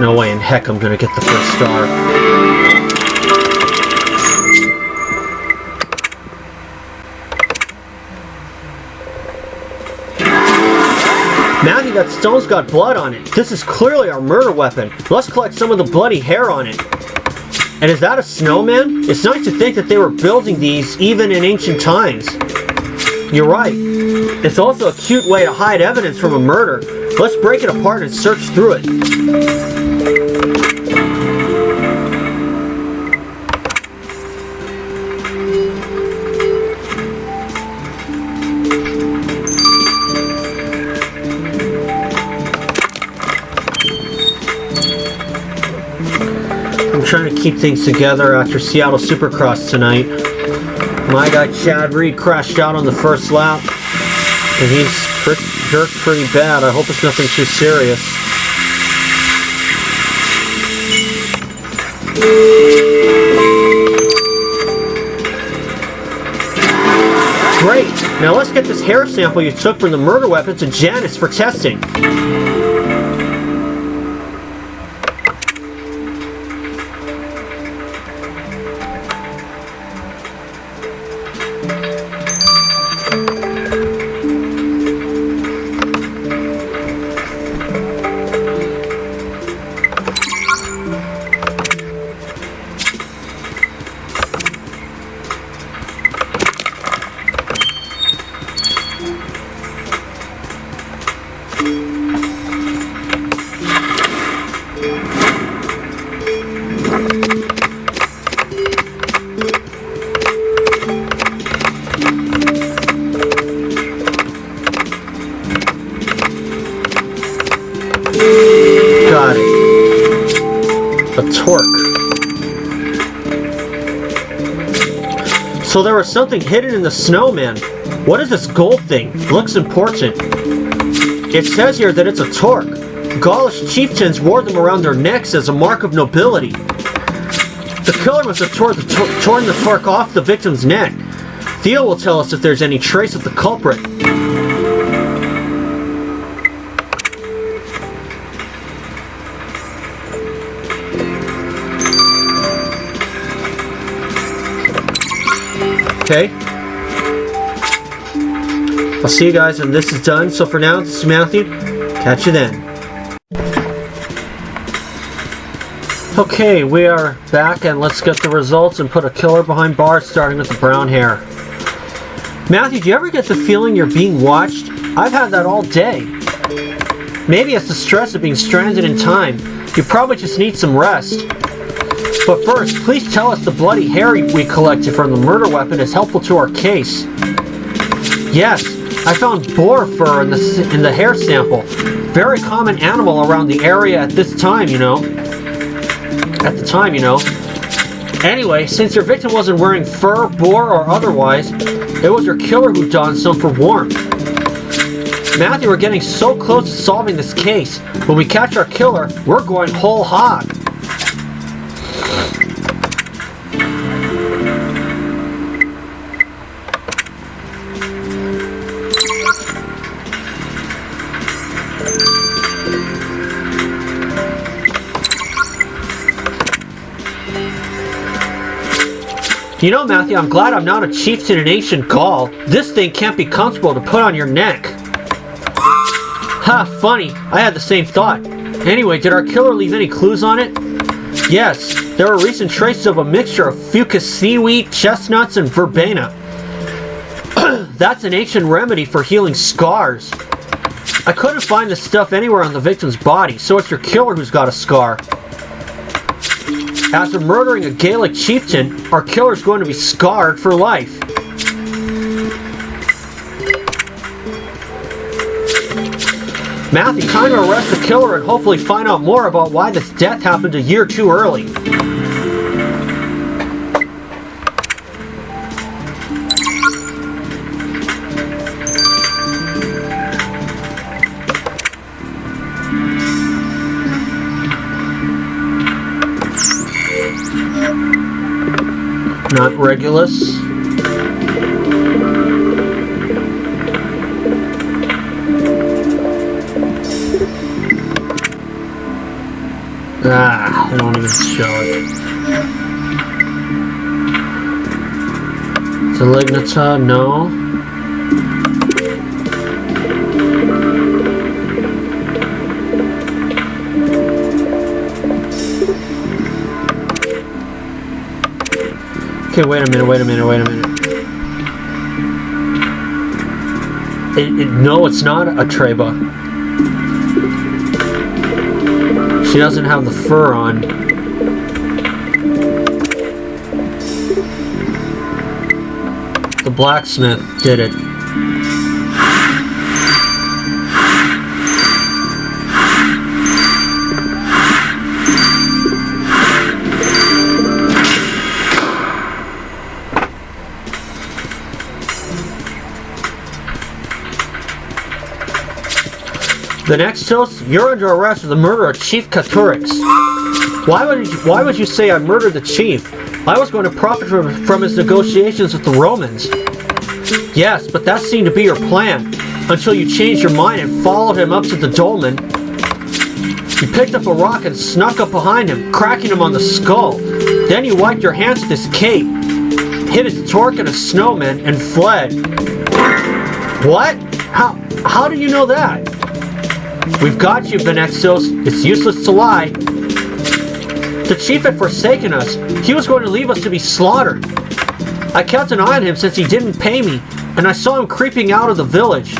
A: No way in heck I'm gonna get the first star. Matthew, that stone's got blood on it. This is clearly our murder weapon. Let's collect some of the bloody hair on it. And is that a snowman? It's nice to think that they were building these even in ancient times. You're right. It's also a cute way to hide evidence from a murder. Let's break it apart and search through it. I'm trying to keep things together after Seattle Supercross tonight. My guy Chad Reed crashed out on the first lap, and he's hurt pretty bad. I hope it's nothing too serious. Great! Now let's get this hair sample you took from the murder weapon to Janice for testing. Got it. A torque. So there was something hidden in the snowman. What is this gold thing? Looks important. It says here that it's a torque. Gaulish chieftains wore them around their necks as a mark of nobility. The killer must have torn the torque off the victim's neck. Theo will tell us if there's any trace of the culprit. Okay. I'll see you guys when this is done. So for now, this is Matthew. Catch you then. Okay, we are back and let's get the results and put a killer behind bars starting with the brown hair. Matthew, do you ever get the feeling you're being watched? I've had that all day. Maybe it's the stress of being stranded in time. You probably just need some rest. But first, please tell us the bloody hair we collected from the murder weapon is helpful to our case. Yes, I found boar fur in the hair sample. Very common animal around the area at this time, you know. At the time, you know. Anyway, since your victim wasn't wearing fur, boar, or otherwise, it was your killer who donned some for warmth. Matthew, we're getting so close to solving this case. When we catch our killer, we're going whole hog. You know, Matthew, I'm glad I'm not a chieftain in ancient Gaul. This thing can't be comfortable to put on your neck. Ha, funny. I had the same thought. Anyway, did our killer leave any clues on it? Yes, there were recent traces of a mixture of fucus seaweed, chestnuts, and verbena. That's an ancient remedy for healing scars. I couldn't find this stuff anywhere on the victim's body, so it's your killer who's got a scar. After murdering a Gaelic chieftain, our killer's going to be scarred for life. Matthew, time to arrest the killer and hopefully find out more about why this death happened a year too early. Not Regulus. Ah, I don't even show it. Delignata, no. Okay, wait a minute. No, it's not a Treba. She doesn't have the fur on. The blacksmith did it. The next toast, you're under arrest for the murder of Chief Katurix. Why would you say I murdered the chief? I was going to profit from his negotiations with the Romans. Yes, but that seemed to be your plan, until you changed your mind and followed him up to the dolmen. You picked up a rock and snuck up behind him, cracking him on the skull. Then you wiped your hands with his cape, hit his torque in a snowman, and fled. What? How do you know that? We've got you, Venexos. It's useless to lie. The chief had forsaken us. He was going to leave us to be slaughtered. I kept an eye on him since he didn't pay me, and I saw him creeping out of the village.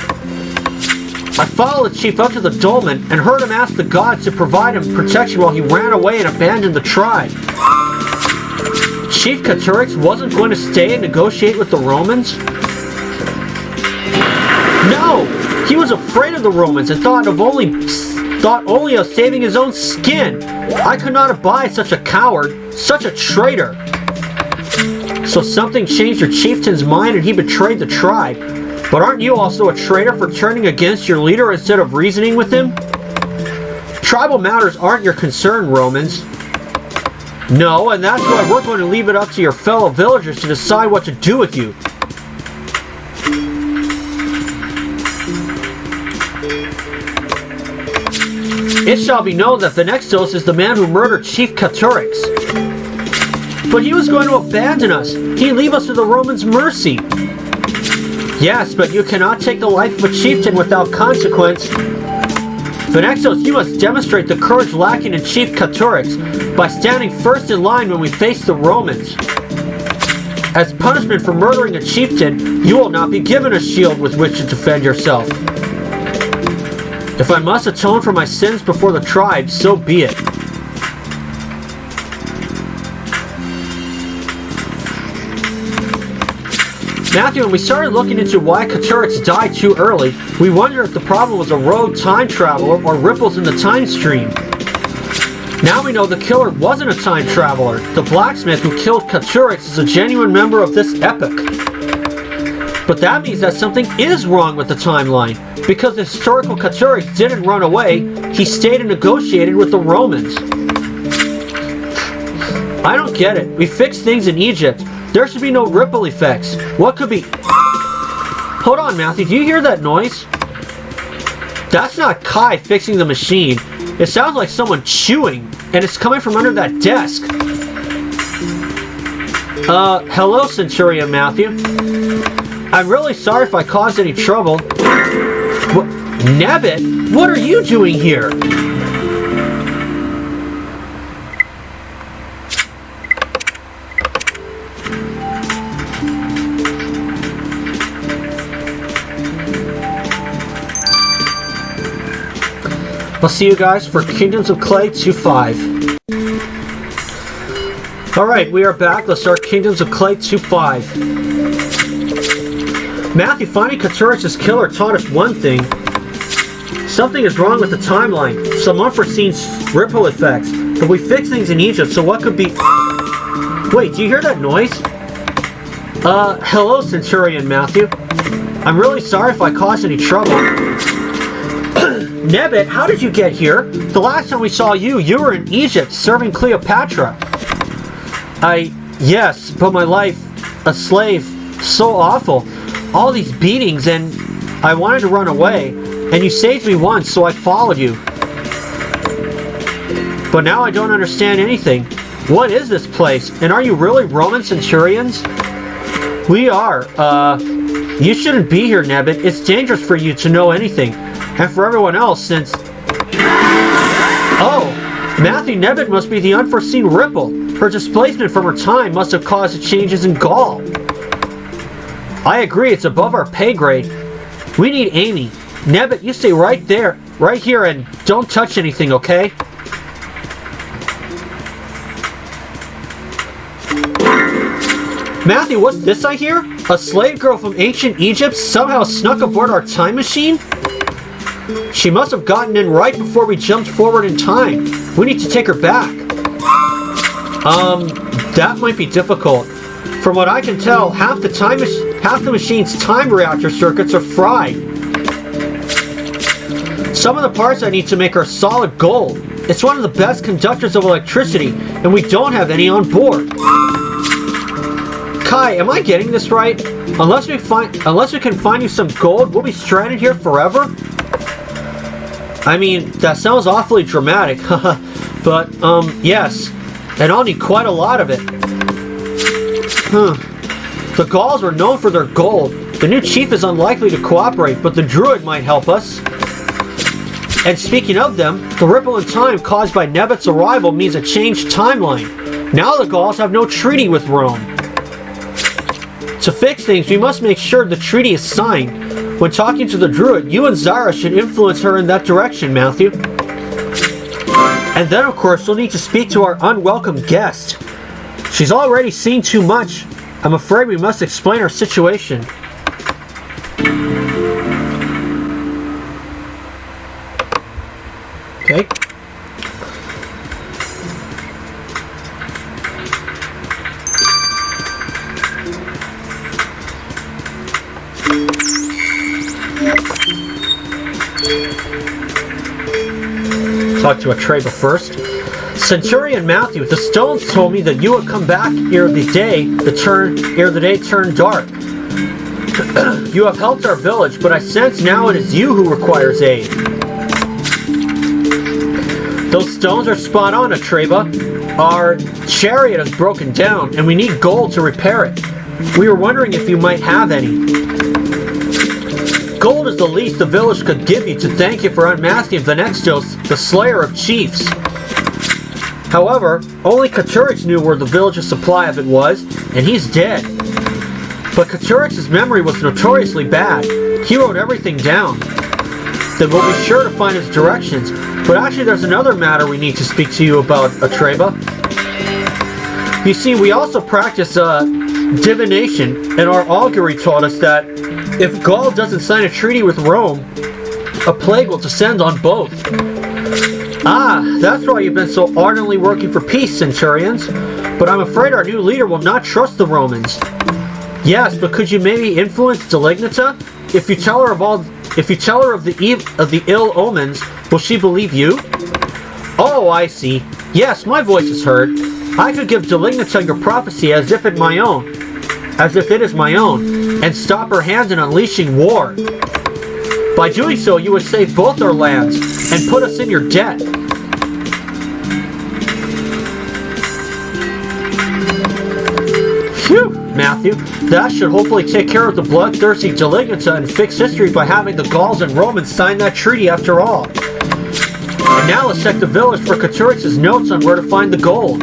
A: I followed the chief up to the dolmen and heard him ask the gods to provide him protection while he ran away and abandoned the tribe. Chief Katurix wasn't going to stay and negotiate with the Romans? No! He was afraid of the Romans and thought only of saving his own skin. I could not abide such a coward, such a traitor. So something changed your chieftain's mind and he betrayed the tribe. But aren't you also a traitor for turning against your leader instead of reasoning with him? Tribal matters aren't your concern, Romans. No, and that's why we're going to leave it up to your fellow villagers to decide what to do with you. It shall be known that Venexos is the man who murdered Chief Katurix. But he was going to abandon us. He'd leave us to the Romans' mercy. Yes, but you cannot take the life of a chieftain without consequence. Venexos, you must demonstrate the courage lacking in Chief Katurix by standing first in line when we face the Romans. As punishment for murdering a chieftain, you will not be given a shield with which to defend yourself. If I must atone for my sins before the tribe, so be it. Matthew, when we started looking into why Katurix died too early, we wondered if the problem was a rogue time traveler or ripples in the time stream. Now we know the killer wasn't a time traveler. The blacksmith who killed Katurix is a genuine member of this epoch. But that means that something is wrong with the timeline, because the historical Katurix didn't run away, he stayed and negotiated with the Romans. I don't get it. We fixed things in Egypt. There should be no ripple effects. What could be... Hold on, Matthew, do you hear that noise? That's not Kai fixing the machine. It sounds like someone chewing, and it's coming from under that desk. Hello, Centurion Matthew. I'm really sorry if I caused any trouble. Nebbit, what are you doing here? I'll see you guys for Kingdoms of Clay 2.5. Alright, we are back. Let's start Kingdoms of Clay 2.5. Matthew, finding Katurix's killer taught us one thing. Something is wrong with the timeline. Some unforeseen ripple effects. But we fixed things in Egypt, so what could be... Wait, do you hear that noise? Hello, Centurion Matthew. I'm really sorry if I caused any trouble. Nebbit, how did you get here? The last time we saw you, you were in Egypt serving Cleopatra. Yes, but my life, a slave, so awful. All these beatings, and I wanted to run away, and you saved me once, so I followed you. But now I don't understand anything. What is this place? And are you really Roman centurions? We are. You shouldn't be here, Nebbit. It's dangerous for you to know anything. And for everyone else, since... Oh! Matthew Nebbit must be the unforeseen Ripple. Her displacement from her time must have caused changes in Gaul. I agree, it's above our pay grade. We need Amy. Nebbit, you stay right there, right here, and don't touch anything, okay? Matthew, what's this I hear? A slave girl from ancient Egypt somehow snuck aboard our time machine? She must have gotten in right before we jumped forward in time. We need to take her back. That might be difficult. From what I can tell, half the machine's time reactor circuits are fried. Some of the parts I need to make are solid gold. It's one of the best conductors of electricity, and we don't have any on board. Kai, am I getting this right? Unless we can find you some gold, we'll be stranded here forever? I mean, that sounds awfully dramatic, but, yes. And I'll need quite a lot of it. The Gauls were known for their gold. The new chief is unlikely to cooperate, but the druid might help us. And speaking of them, the ripple in time caused by Nebbit's arrival means a changed timeline. Now the Gauls have no treaty with Rome. To fix things, we must make sure the treaty is signed. When talking to the druid, you and Zara should influence her in that direction, Matthew. And then, of course, we'll need to speak to our unwelcome guest. She's already seen too much. I'm afraid we must explain our situation. Okay. Talk to Atreba first. Centurion Matthew, the stones told me that you would come back ere the day turned dark. You have helped our village, but I sense now it is you who requires aid. Those stones are spot on, Atreba. Our chariot has broken down, and we need gold to repair it. We were wondering if you might have any. Gold is the least the village could give you to thank you for unmasking Venextos, the slayer of chiefs. However, only Katurix knew where the village's supply of it was, and he's dead. But Katurix's memory was notoriously bad. He wrote everything down. Then we'll be sure to find his directions. But actually there's another matter we need to speak to you about, Atreba. You see, we also practice divination, and our augury taught us that if Gaul doesn't sign a treaty with Rome, a plague will descend on both. Ah, that's why you've been so ardently working for peace, Centurions. But I'm afraid our new leader will not trust the Romans. Yes, but could you maybe influence Delignita? If you tell her of the ill omens, will she believe you? Oh, I see. Yes, my voice is heard. I could give Delignita your prophecy as if it is my own, and stop her hand in unleashing war. By doing so, you would save both our lands and put us in your debt. Phew, Matthew, that should hopefully take care of the bloodthirsty Delignita and fix history by having the Gauls and Romans sign that treaty after all. And now let's check the village for Katurix's notes on where to find the gold.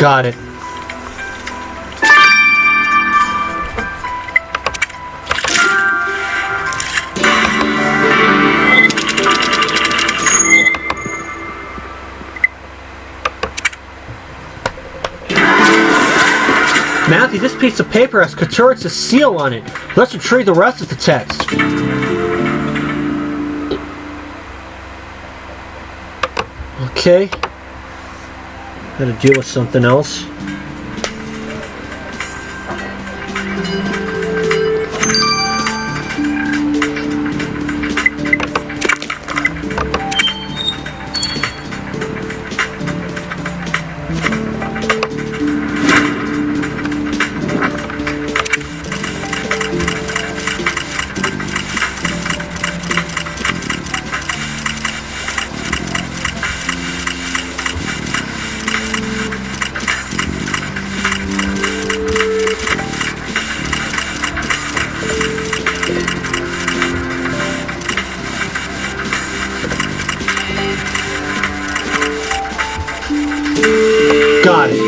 A: Got it. Matthew, this piece of paper has Katurik's seal on it. Let's retrieve the rest of the text. Okay. Gotta deal with something else. Got it.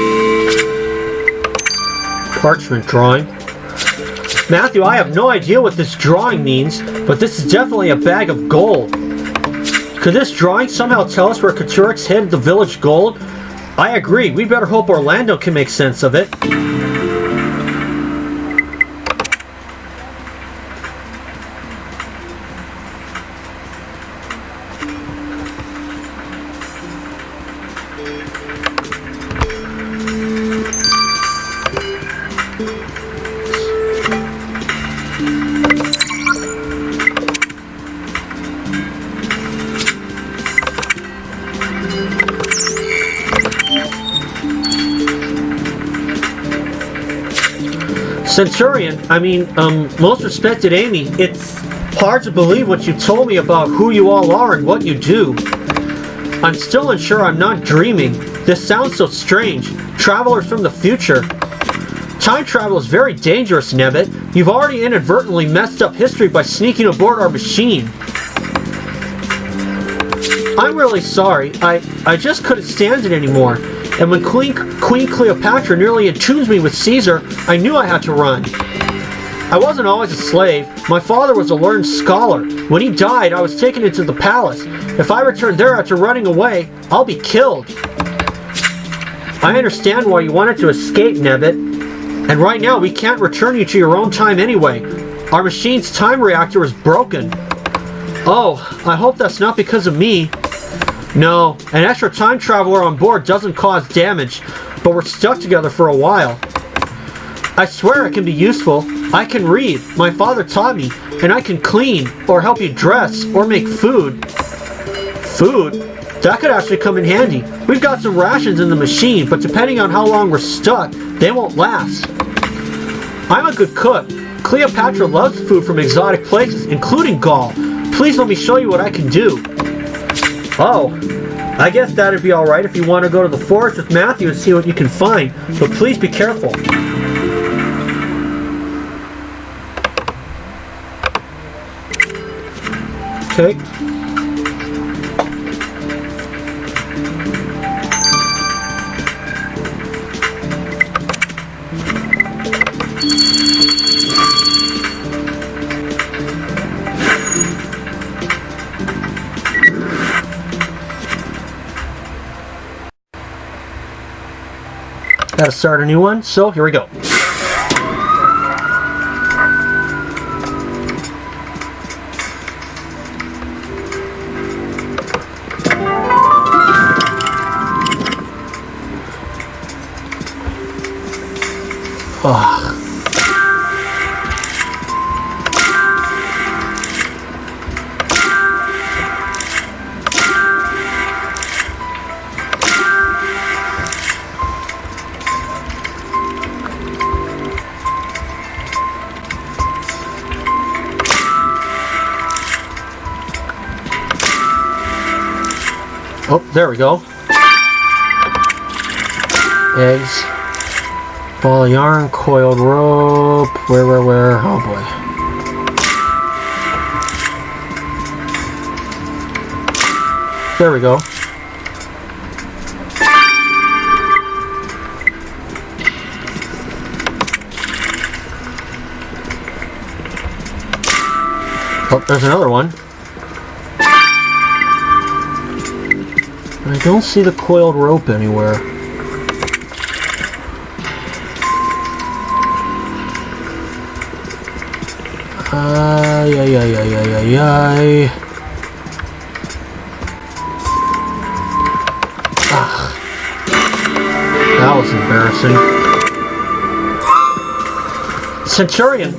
A: Parchment drawing. Matthew, I have no idea what this drawing means, but this is definitely a bag of gold. Could this drawing somehow tell us where Katurik's hid the village gold? I agree. We better hope Orlando can make sense of it. Centurion, most respected Amy, it's hard to believe what you told me about who you all are and what you do. I'm still unsure I'm not dreaming. This sounds so strange. Travelers from the future. Time travel is very dangerous, Nebbit. You've already inadvertently messed up history by sneaking aboard our machine. I'm really sorry. I just couldn't stand it anymore. And when Queen Cleopatra nearly entombed me with Caesar, I knew I had to run. I wasn't always a slave. My father was a learned scholar. When he died, I was taken into the palace. If I return there after running away, I'll be killed. I understand why you wanted to escape, Nebbit. And right now, we can't return you to your own time anyway. Our machine's time reactor is broken. Oh, I hope that's not because of me. No, an extra time traveler on board doesn't cause damage, but we're stuck together for a while. I swear it can be useful. I can read, my father taught me, and I can clean, or help you dress, or make food. Food? That could actually come in handy. We've got some rations in the machine, but depending on how long we're stuck, they won't last. I'm a good cook. Cleopatra loves food from exotic places, including Gaul. Please let me show you what I can do. Oh, I guess that'd be alright if you want to go to the forest with Matthew and see what you can find, but please be careful. Okay. Gotta start a new one, so here we go. Ugh. Oh, there we go. Eggs. Ball of yarn, coiled rope. Where? Oh boy. There we go. Oh, there's another one. I don't see the coiled rope anywhere. Ay. That was embarrassing. Centurion,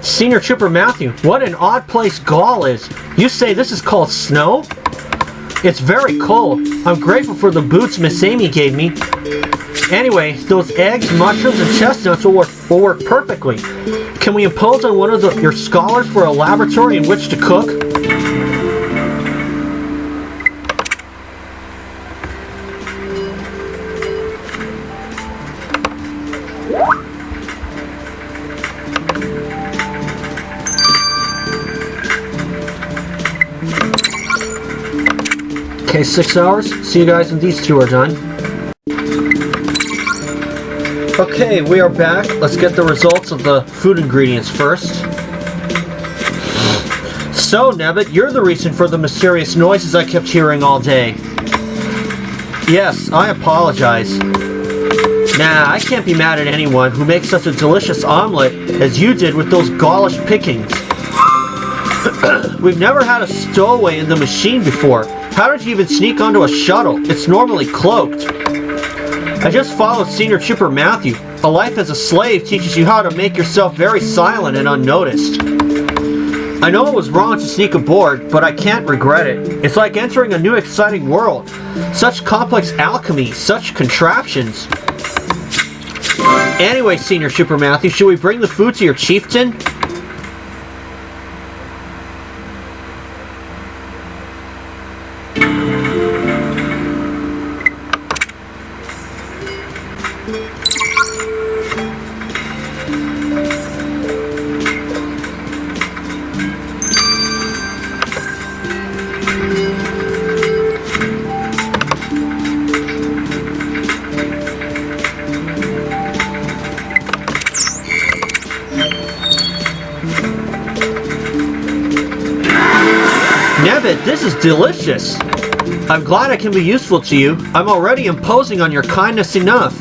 A: Senior Trooper Matthew, what an odd place Gaul is. You say this is called snow? It's very cold. I'm grateful for the boots Miss Amy gave me. Anyway, those eggs, mushrooms, and chestnuts will work perfectly. Can we impose on one of your scholars for a laboratory in which to cook? Okay, 6 hours. See you guys when these two are done. Okay, we are back. Let's get the results of the food ingredients first. So, Nebbit, you're the reason for the mysterious noises I kept hearing all day. Yes, I apologize. Nah, I can't be mad at anyone who makes such a delicious omelet as you did with those Gaulish pickings. We've never had a stowaway in the machine before. How did you even sneak onto a shuttle? It's normally cloaked. I just followed Senior Trooper Matthew. A life as a slave teaches you how to make yourself very silent and unnoticed. I know it was wrong to sneak aboard, but I can't regret it. It's like entering a new exciting world. Such complex alchemy, such contraptions. Anyway, Senior Trooper Matthew, should we bring the food to your chieftain? Nebbit, this is delicious. I'm glad I can be useful to you. I'm already imposing on your kindness enough.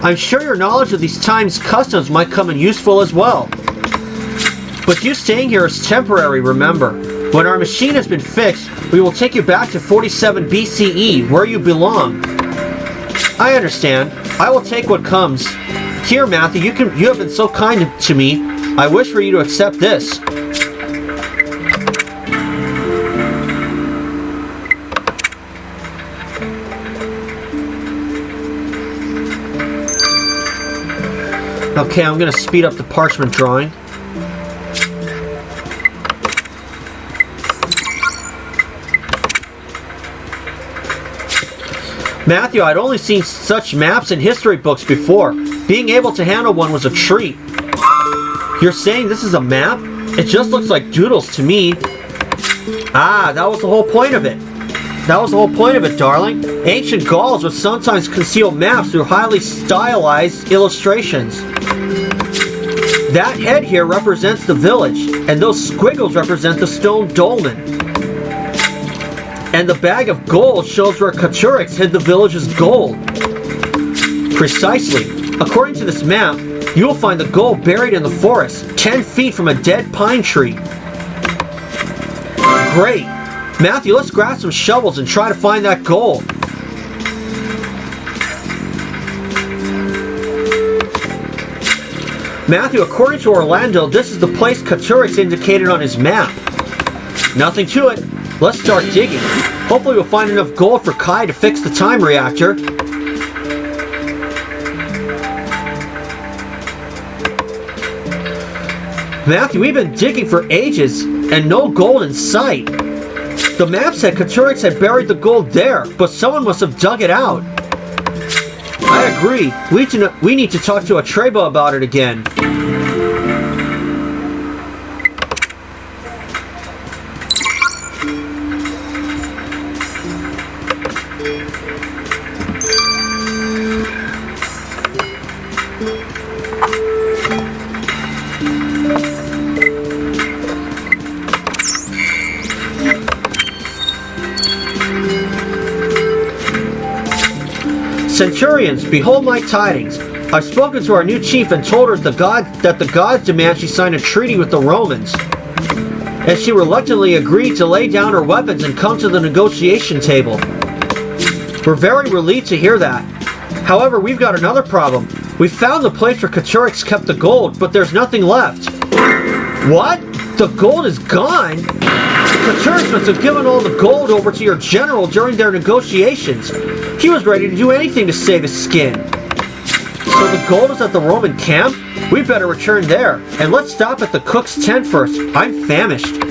A: I'm sure your knowledge of these times' customs might come in useful as well. But you staying here is temporary, remember. When our machine has been fixed, we will take you back to 47 BCE, where you belong. I understand. I will take what comes. Here, Matthew, you have been so kind to me. I wish for you to accept this. Okay, I'm going to speed up the parchment drawing. Matthew, I'd only seen such maps in history books before. Being able to handle one was a treat. You're saying this is a map? It just looks like doodles to me. Ah, that was the whole point of it. That was the whole point of it, darling. Ancient Gauls would sometimes conceal maps through highly stylized illustrations. That head here represents the village, and those squiggles represent the stone dolmen. And the bag of gold shows where Katurix hid the village's gold. Precisely. According to this map, you will find the gold buried in the forest, 10 feet from a dead pine tree. Great. Matthew, let's grab some shovels and try to find that gold. Matthew, according to Orlando, this is the place Katurix indicated on his map. Nothing to it. Let's start digging. Hopefully we'll find enough gold for Kai to fix the time reactor. Matthew, we've been digging for ages and no gold in sight. The map said Katurix had buried the gold there, but someone must have dug it out. I agree. We need to talk to Atrebo about it again. Centurions, behold my tidings. I've spoken to our new chief and told her that the gods demand she sign a treaty with the Romans. And she reluctantly agreed to lay down her weapons and come to the negotiation table. We're very relieved to hear that. However, we've got another problem. We found the place where Katurix kept the gold, but there's nothing left. What? The gold is gone? Katurix must have given all the gold over to your general during their negotiations. He was ready to do anything to save his skin. So the gold is at the Roman camp? We better return there. And let's stop at the cook's tent first. I'm famished.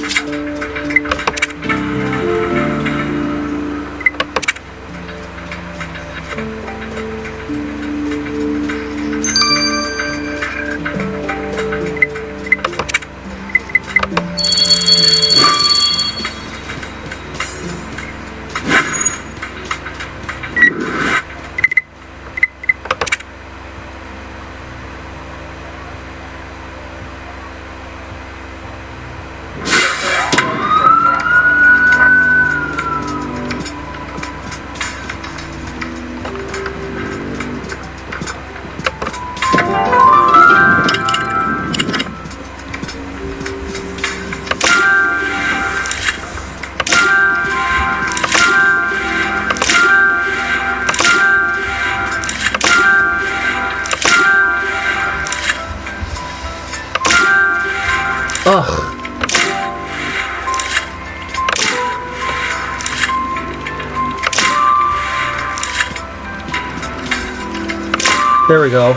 A: Ugh. There we go.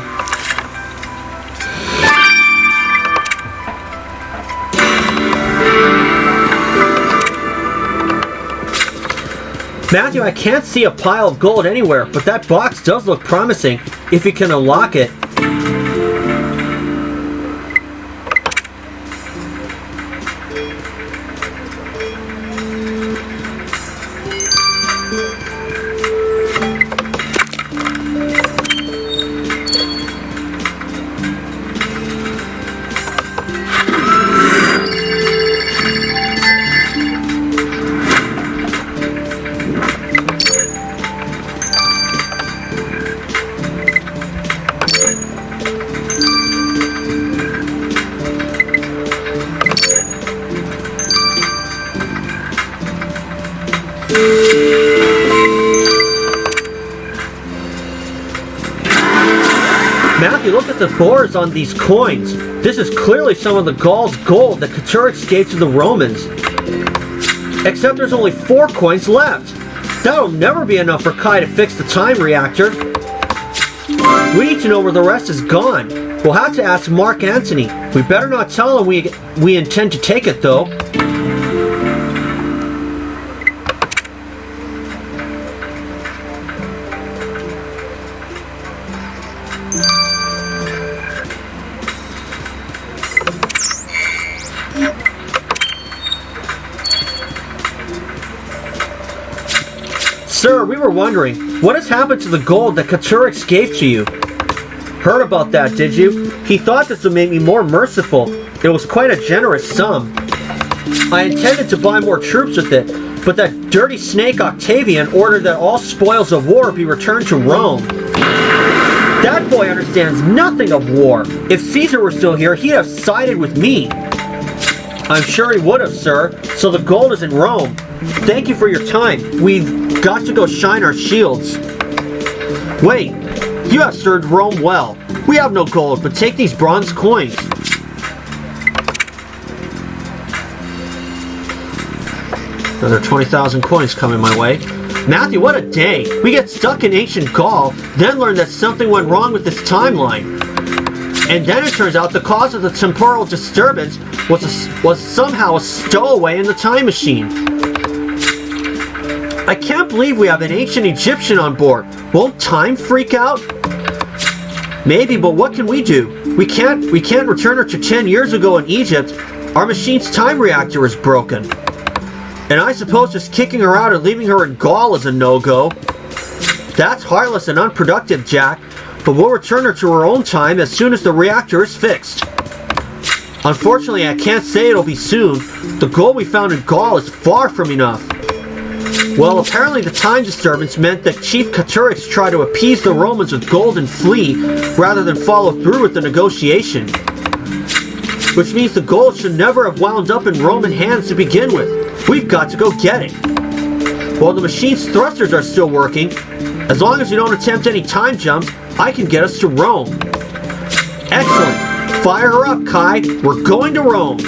A: Matthew, I can't see a pile of gold anywhere, but that box does look promising if you can unlock it. Matthew, look at the bores on these coins. This is clearly some of the Gaul's gold that Katurix gave to the Romans. Except there's only 4 coins left. That'll never be enough for Kai to fix the time reactor. We need to know where the rest is gone. We'll have to ask Mark Antony. We better not tell him we intend to take it, though. Sir, we were wondering, what has happened to the gold that Katurix gave to you? Heard about that, did you? He thought this would make me more merciful. It was quite a generous sum. I intended to buy more troops with it, but that dirty snake Octavian ordered that all spoils of war be returned to Rome. That boy understands nothing of war. If Caesar were still here, he'd have sided with me. I'm sure he would have, sir. So the gold is in Rome. Thank you for your time. We've got to go shine our shields. Wait, you have served Rome well. We have no gold, but take these bronze coins. Another 20,000 coins coming my way. Matthew, what a day. We get stuck in ancient Gaul, then learn that something went wrong with this timeline. And then it turns out the cause of the temporal disturbance was somehow a stowaway in the time machine. I can't believe we have an ancient Egyptian on board. Won't time freak out? Maybe, but what can we do? We can't return her to 10 years ago in Egypt. Our machine's time reactor is broken. And I suppose just kicking her out and leaving her in Gaul is a no-go. That's heartless and unproductive, Jack. But we'll return her to her own time as soon as the reactor is fixed. Unfortunately, I can't say it'll be soon. The gold we found in Gaul is far from enough. Well, apparently the time disturbance meant that Chief Caturix tried to appease the Romans with gold and flee rather than follow through with the negotiation. Which means the gold should never have wound up in Roman hands to begin with. We've got to go get it. While the machine's thrusters are still working, as long as we don't attempt any time jumps, I can get us to Rome. Excellent. Fire her up, Kai. We're going to Rome.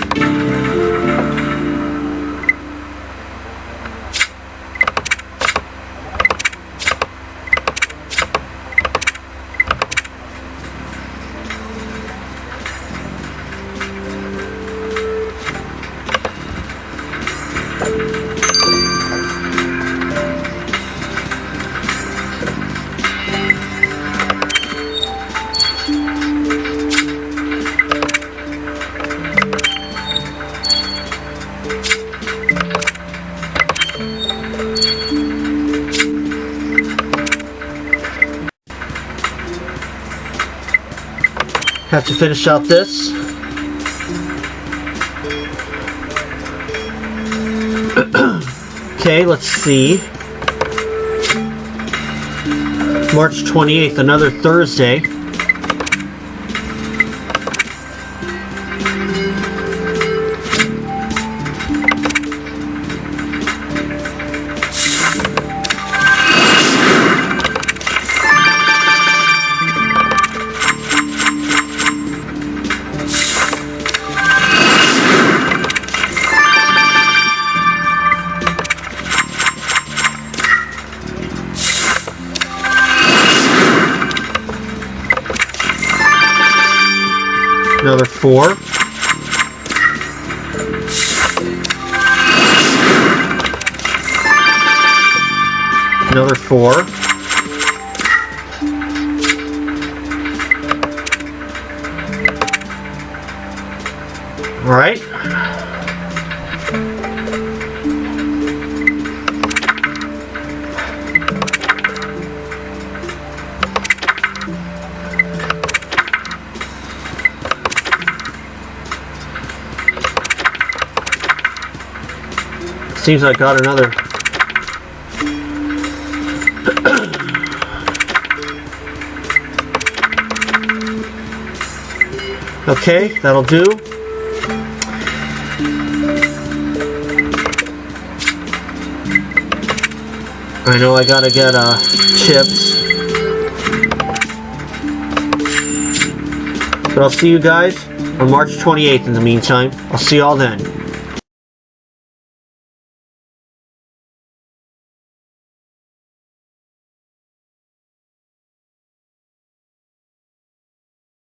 A: Have to finish out this. Okay, let's see. March 28th, another Thursday. Another 4. Another 4. All right. Seems I got another. Okay, that'll do. I know I gotta get chips. But I'll see you guys on March 28th in the meantime. I'll see y'all then.